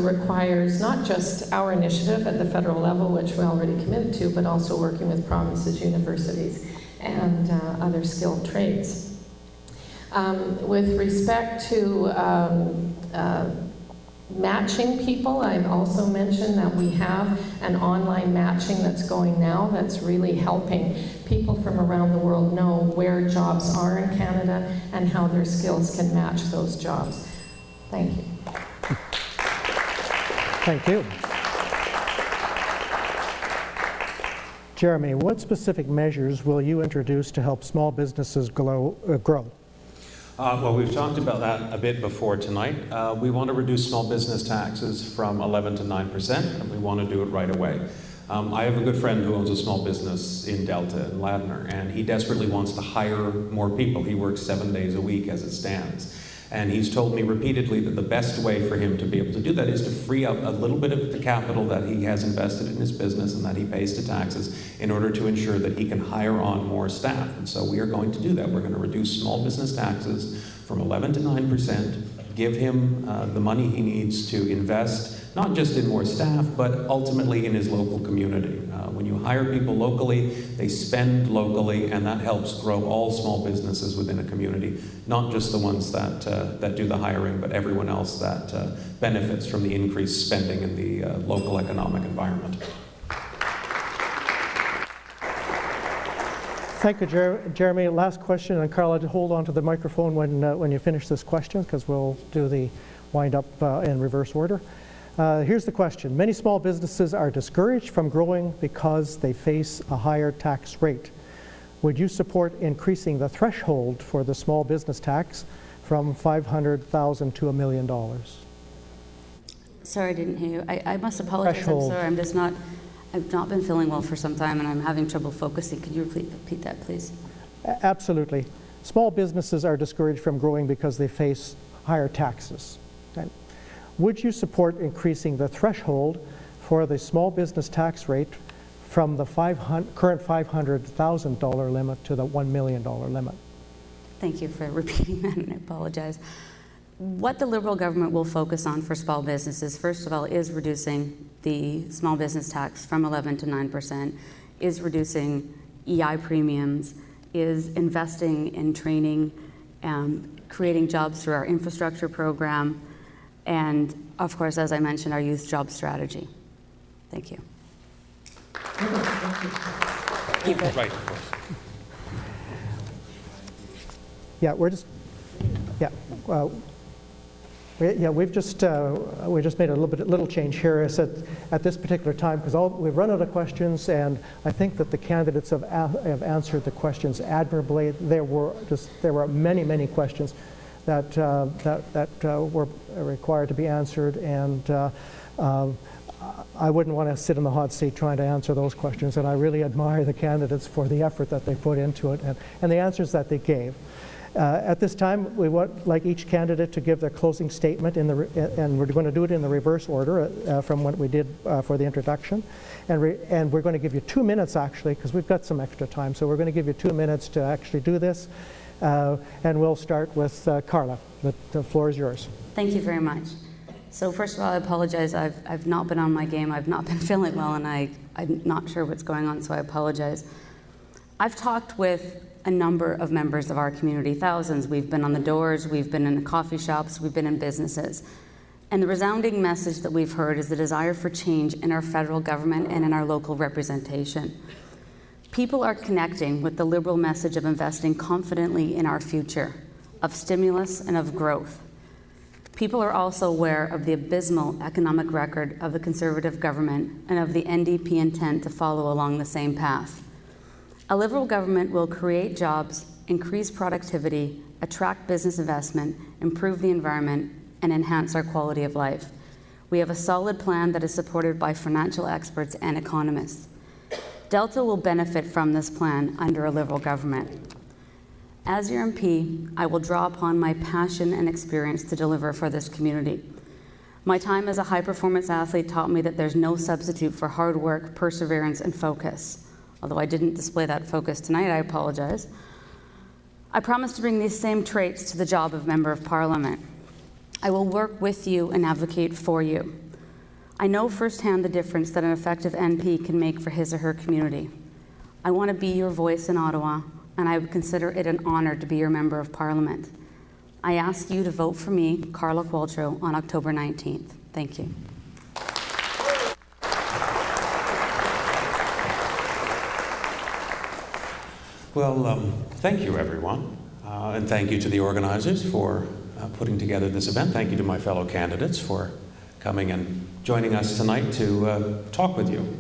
requires not just our initiative at the federal level, which we already committed to, but also working with provinces, universities, and other skilled trades. With respect to matching people. I've also mentioned that we have an online matching that's going now that's really helping people from around the world know where jobs are in Canada and how their skills can match those jobs. Thank you.
Thank you. Jeremy, what specific measures will you introduce to help small businesses grow?
Well, we've talked about that a bit before tonight. We want to reduce small business taxes from 11 to 9%, and we want to do it right away. I have a good friend who owns a small business in Delta, in Ladner, and he desperately wants to hire more people. He works 7 days a week as it stands. And he's told me repeatedly that the best way for him to be able to do that is to free up a little bit of the capital that he has invested in his business and that he pays to taxes in order to ensure that he can hire on more staff. And so we are going to do that. We're going to reduce small business taxes from 11 to 9%, give him the money he needs to invest, not just in more staff, but ultimately in his local community. When you hire people locally, they spend locally, and that helps grow all small businesses within a community, not just the ones that do the hiring, but everyone else that benefits from the increased spending in the local economic environment.
Thank you, Jeremy. Last question, and Carla, hold on to the microphone when you finish this question, because we'll do the wind up in reverse order. Here's the question. Many small businesses are discouraged from growing because they face a higher tax rate. Would you support increasing the threshold for the small business tax from $500,000 to $1 million?
Sorry, I didn't hear you. I must apologize.
Threshold.
I'm sorry. I've not been feeling well for some time, and I'm having trouble focusing. Could you repeat that, please?
Absolutely. Small businesses are discouraged from growing because they face higher taxes. Okay? Would you support increasing the threshold for the small business tax rate from the current $500,000 limit to the $1 million limit?
Thank you for repeating that, and I apologize. What the Liberal government will focus on for small businesses, first of all, is reducing the small business tax from 11 to 9%, is reducing EI premiums, is investing in training, creating jobs through our infrastructure program, and of course, as I mentioned, our youth job strategy. Thank you.
Keep it. Right, of course.
Yeah, we're just, yeah. We've just made a little change here. I said at this particular time, because we've run out of questions, and I think that the candidates have answered the questions admirably. There were many questions that were required to be answered, and I wouldn't want to sit in the hot seat trying to answer those questions. And I really admire the candidates for the effort that they put into it and the answers that they gave. At this time, we would like each candidate to give their closing statement, and we're going to do it in the reverse order from what we did for the introduction. And we're going to give you 2 minutes, actually, because we've got some extra time. So we're going to give you 2 minutes to actually do this. And we'll start with Carla. The floor is yours.
Thank you very much. So first of all, I apologize. I've not been on my game. I've not been feeling well, and I'm not sure what's going on, so I apologize. I've talked with a number of members of our community, thousands. We've been on the doors, we've been in the coffee shops, we've been in businesses. And the resounding message that we've heard is the desire for change in our federal government and in our local representation. People are connecting with the Liberal message of investing confidently in our future, of stimulus and of growth. People are also aware of the abysmal economic record of the Conservative government and of the NDP intent to follow along the same path. A Liberal government will create jobs, increase productivity, attract business investment, improve the environment, and enhance our quality of life. We have a solid plan that is supported by financial experts and economists. Delta will benefit from this plan under a Liberal government. As your MP, I will draw upon my passion and experience to deliver for this community. My time as a high-performance athlete taught me that there's no substitute for hard work, perseverance, and focus. Although I didn't display that focus tonight, I apologize. I promise to bring these same traits to the job of Member of Parliament. I will work with you and advocate for you. I know firsthand the difference that an effective MP can make for his or her community. I want to be your voice in Ottawa, and I would consider it an honour to be your Member of Parliament. I ask you to vote for me, Carla Qualtrough, on October 19th. Thank you.
Well, thank you, everyone, and thank you to the organizers for putting together this event. Thank you to my fellow candidates for coming and joining us tonight to talk with you.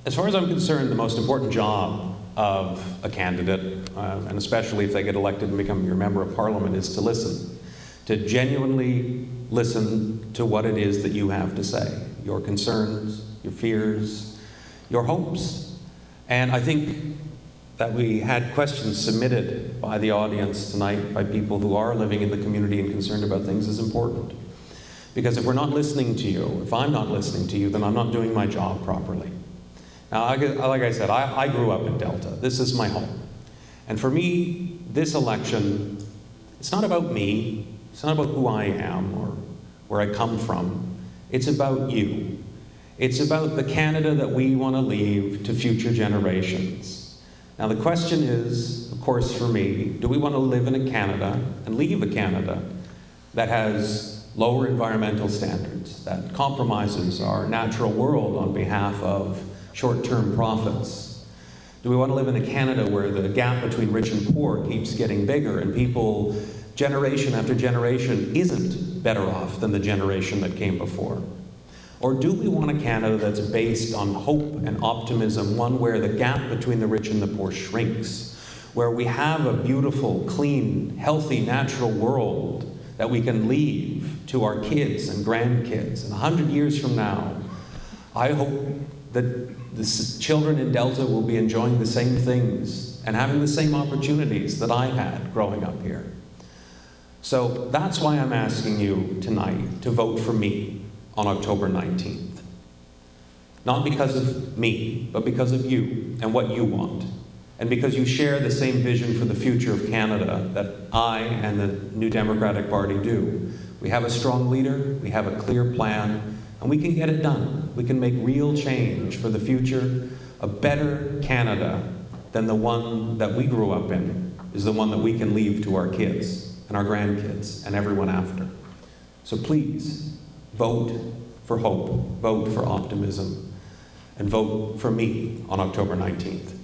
As far as I'm concerned, the most important job of a candidate, and especially if they get elected and become your member of parliament, is to listen, to genuinely listen to what it is that you have to say, your concerns, your fears, your hopes. And I think that we had questions submitted by the audience tonight by people who are living in the community and concerned about things is important. Because if we're not listening to you, if I'm not listening to you, then I'm not doing my job properly. Now, like I said, I grew up in Delta. This is my home. And for me, this election, it's not about me. It's not about who I am or where I come from. It's about you. It's about the Canada that we want to leave to future generations. Now, the question is, of course, for me, do we want to live in a Canada and leave a Canada that has lower environmental standards, that compromises our natural world on behalf of short-term profits? Do we want to live in a Canada where the gap between rich and poor keeps getting bigger and people, generation after generation, isn't better off than the generation that came before? Or do we want a Canada that's based on hope and optimism, one where the gap between the rich and the poor shrinks, where we have a beautiful, clean, healthy, natural world that we can leave to our kids and grandkids? And 100 years from now, I hope that the children in Delta will be enjoying the same things and having the same opportunities that I had growing up here. So that's why I'm asking you tonight to vote for me on October 19th. Not because of me, but because of you and what you want. And because you share the same vision for the future of Canada that I and the New Democratic Party do. We have a strong leader, we have a clear plan, and we can get it done. We can make real change for the future. A better Canada than the one that we grew up in is the one that we can leave to our kids and our grandkids and everyone after. So please, vote for hope, vote for optimism, and vote for me on October 19th.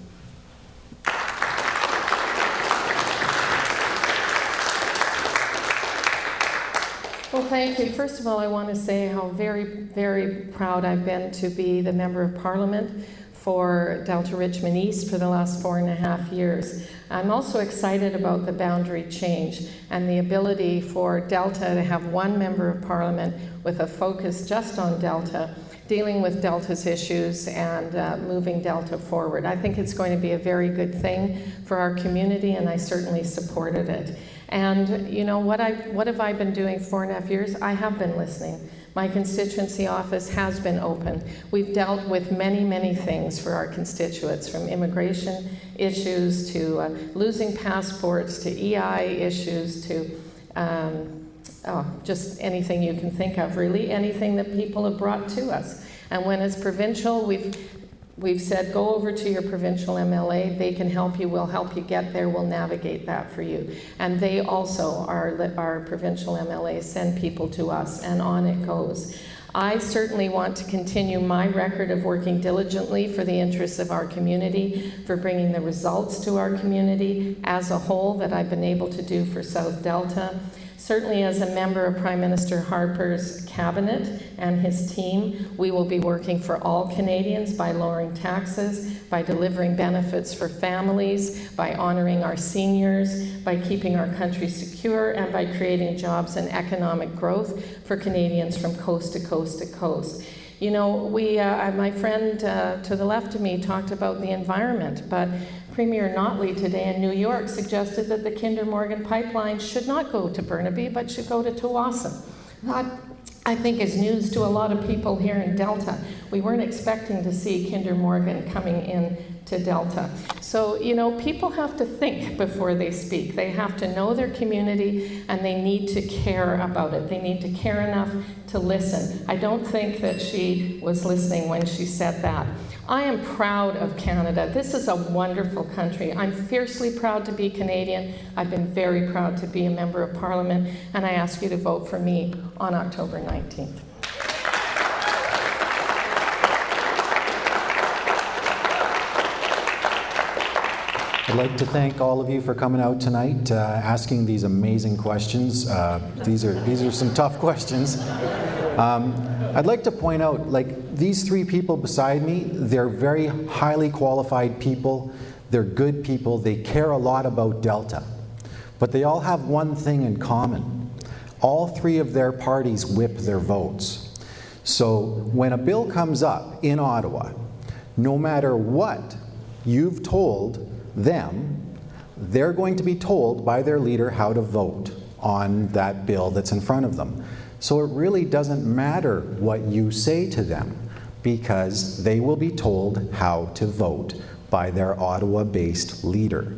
Well, thank you. First of all, I want to say how very, very proud I've been to be the Member of Parliament for Delta Richmond East for the last 4.5 years. I'm also excited about the boundary change and the ability for Delta to have one Member of Parliament with a focus just on Delta, dealing with Delta's issues and moving Delta forward. I think it's going to be a very good thing for our community, and I certainly supported it. And you know, what have I been doing 4.5 years? I have been listening. My constituency office has been open. We've dealt with many, many things for our constituents, from immigration issues to losing passports to EI issues to just anything you can think of, really, anything that people have brought to us. And when it's provincial, we've said, go over to your provincial MLA. They can help you. We'll help you get there. We'll navigate that for you. And they also, our provincial MLAs, send people to us, and on it goes. I certainly want to continue my record of working diligently for the interests of our community, for bringing the results to our community as a whole that I've been able to do for South Delta. Certainly as a member of Prime Minister Harper's cabinet and his team, we will be working for all Canadians by lowering taxes, by delivering benefits for families, by honoring our seniors, by keeping our country secure, and by creating jobs and economic growth for Canadians from coast to coast to coast. You know, my friend to the left of me talked about the environment, but Premier Notley today in New York suggested that the Kinder Morgan pipeline should not go to Burnaby, but should go to Tsawwassen. That, I think, is news to a lot of people here in Delta. We weren't expecting to see Kinder Morgan coming in to Delta. So, you know, people have to think before they speak. They have to know their community, and they need to care about it. They need to care enough to listen. I don't think that she was listening when she said that. I am proud of Canada. This is a wonderful country. I'm fiercely proud to be Canadian. I've been very proud to be a member of Parliament, and I ask you to vote for me on October 19th.
I'd like to thank all of you for coming out tonight, asking these amazing questions. These are some tough questions. I'd like to point out, like, these three people beside me, they're very highly qualified people. They're good people. They care a lot about Delta. But they all have one thing in common. All three of their parties whip their votes. So when a bill comes up in Ottawa, no matter what you've told them, they're going to be told by their leader how to vote on that bill that's in front of them. So it really doesn't matter what you say to them, because they will be told how to vote by their Ottawa-based leader.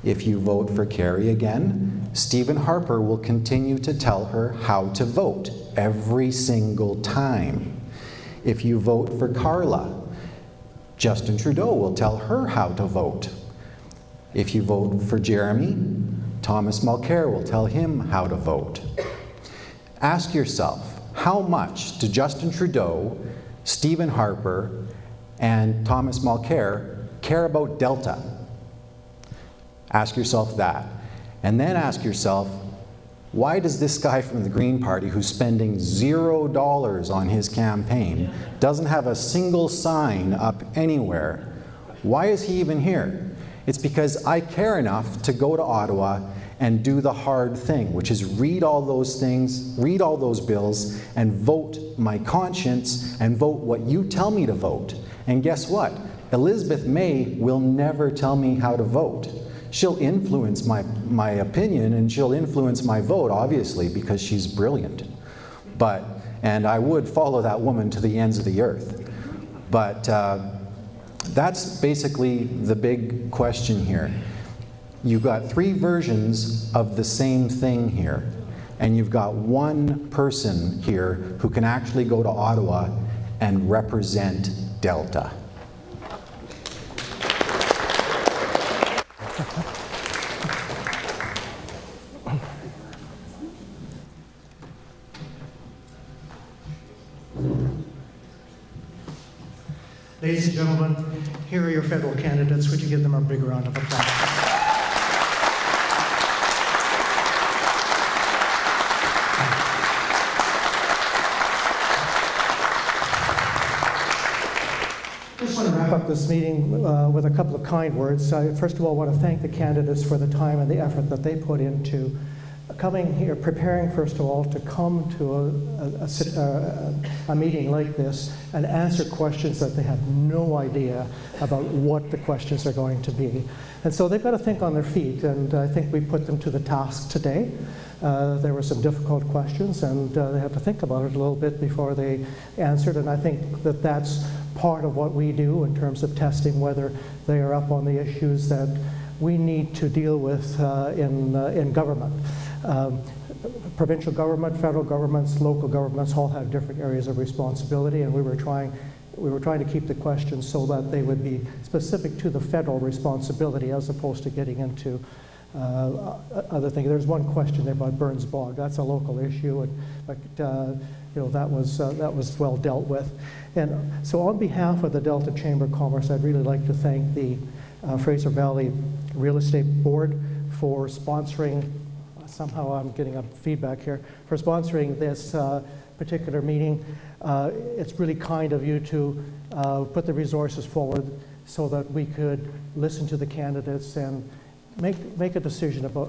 If you vote for Kerry again, Stephen Harper will continue to tell her how to vote every single time. If you vote for Carla, Justin Trudeau will tell her how to vote. If you vote for Jeremy, Thomas Mulcair will tell him how to vote. Ask yourself, how much do Justin Trudeau, Stephen Harper, and Thomas Mulcair care about Delta? Ask yourself that. And then ask yourself, why does this guy from the Green Party, who's spending $0 on his campaign, doesn't have a single sign up anywhere, why is he even here? It's because I care enough to go to Ottawa and do the hard thing, which is read all those things, read all those bills, and vote my conscience and vote what you tell me to vote. And guess what? Elizabeth May will never tell me how to vote. She'll influence my opinion, and she'll influence my vote, obviously, because she's brilliant. And I would follow that woman to the ends of the earth. But that's basically the big question here. You've got three versions of the same thing here, and you've got one person here who can actually go to Ottawa and represent Delta.
Ladies and gentlemen, here are your federal candidates. Would you give them a big round of applause? I just want to wrap up this meeting with a couple of kind words. First of all, I want to thank the candidates for the time and the effort that they put into coming here, preparing, first of all, to come to a meeting like this and answer questions that they have no idea about what the questions are going to be. And so they've got to think on their feet, and I think we put them to the task today. There were some difficult questions, and they had to think about it a little bit before they answered, and I think that that's part of what we do in terms of testing whether they are up on the issues that we need to deal with in government. Provincial government, federal governments, local governments all have different areas of responsibility, and we were trying to keep the questions so that they would be specific to the federal responsibility as opposed to getting into other things. There's one question there about Burns Bog. That's a local issue, but that was well dealt with. And so on behalf of the Delta Chamber of Commerce, I'd really like to thank the Fraser Valley Real Estate Board for sponsoring. Somehow I'm getting a feedback here, for sponsoring this particular meeting. It's really kind of you to put the resources forward so that we could listen to the candidates and make a decision about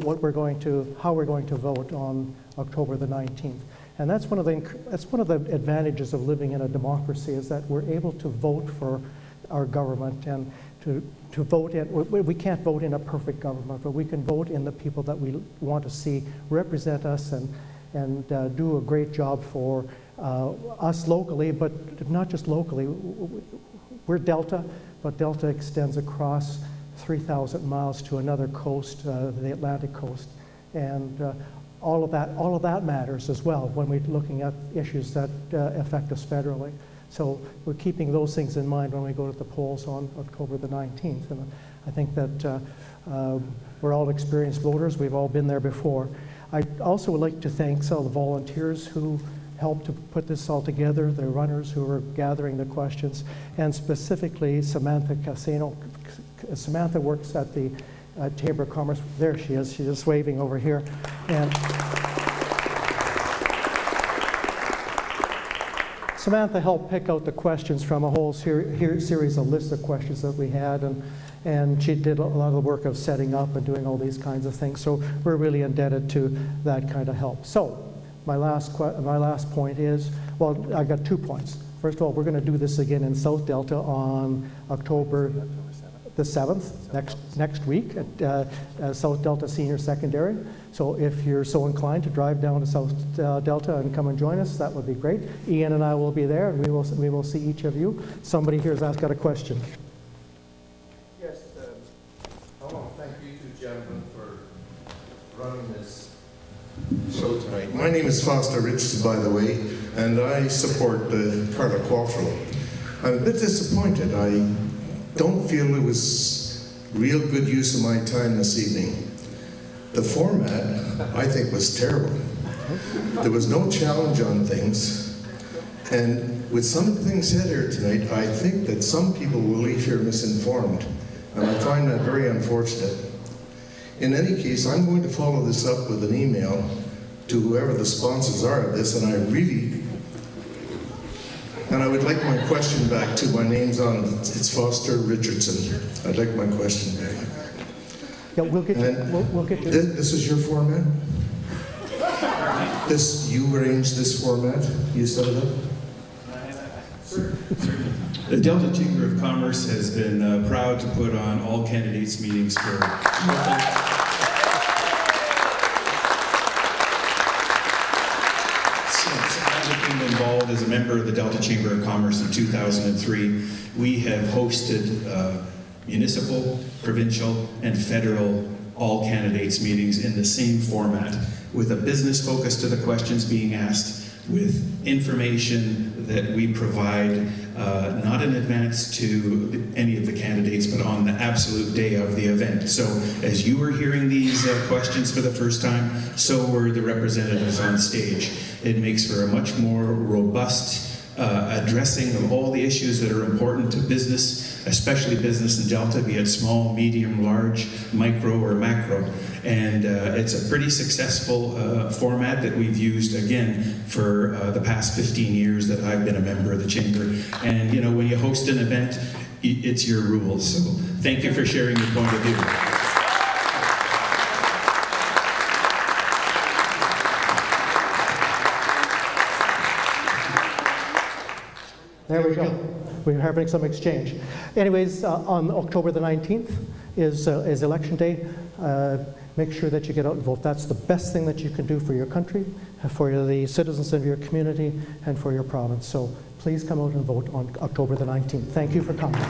what we're going to, how we're going to vote on October the 19th. And that's one of the advantages of living in a democracy, is that we're able to vote for our government and to vote in. We can't vote in a perfect government, but we can vote in the people that we want to see represent us and do a great job for us locally, but not just locally. We're Delta, but Delta extends across 3,000 miles to another coast, the Atlantic coast. And all of that matters as well when we're looking at issues that affect us federally. So we're keeping those things in mind when we go to the polls on October the 19th. And I think that we're all experienced voters. We've all been there before. I also would like to thank all the volunteers who helped to put this all together, the runners who were gathering the questions, and specifically Samantha Casino. Samantha works at the Chamber of Commerce. There she is. She's just waving over here. And Samantha helped pick out the questions from a whole series of list of questions that we had, and she did a lot of the work of setting up and doing all these kinds of things. So we're really indebted to that kind of help. So my last point is, well, I got 2 points. First of all, we're going to do this again in South Delta on October the 7th, next week at South Delta Senior Secondary. So if you're so inclined to drive down to South Delta and come and join us, that would be great. Ian and I will be there, and we will see each of you. Somebody here has got a question.
Yes, I want to thank you two gentlemen for running this show tonight. My name is Foster Richards, by the way, and I support Carla Quattro. I'm a bit disappointed. I don't feel it was real good use of my time this evening. The format, I think, was terrible. There was no challenge on things. And with some of the things said here tonight, I think that some people will leave here misinformed. And I find that very unfortunate. In any case, I'm going to follow this up with an email to whoever the sponsors are of this, and I would like my question back too. My name's on it. It's Foster Richardson. I'd like my question back.
Yeah, we'll get you.
This is your format? You arranged this format? You set it up?
The Delta Chamber of Commerce has been proud to put on all candidates meetings for involved as a member of the Delta Chamber of Commerce in 2003. We have hosted municipal, provincial, and federal all candidates meetings in the same format, with a business focus to the questions being asked, with information that we provide not in advance to any of the candidates, but on the absolute day of the event. So as you were hearing these questions for the first time, so were the representatives on stage. It makes for a much more robust addressing of all the issues that are important to business, especially business in Delta, be it small, medium, large, micro, or macro. And it's a pretty successful format that we've used, again, for the past 15 years that I've been a member of the Chamber. And, you know, when you host an event, it's your rules. So thank you for sharing your point of view.
There we go. We're having some exchange. Anyways, on October the 19th is Election Day. Make sure that you get out and vote. That's the best thing that you can do for your country, for the citizens of your community, and for your province. So please come out and vote on October the 19th. Thank you for coming.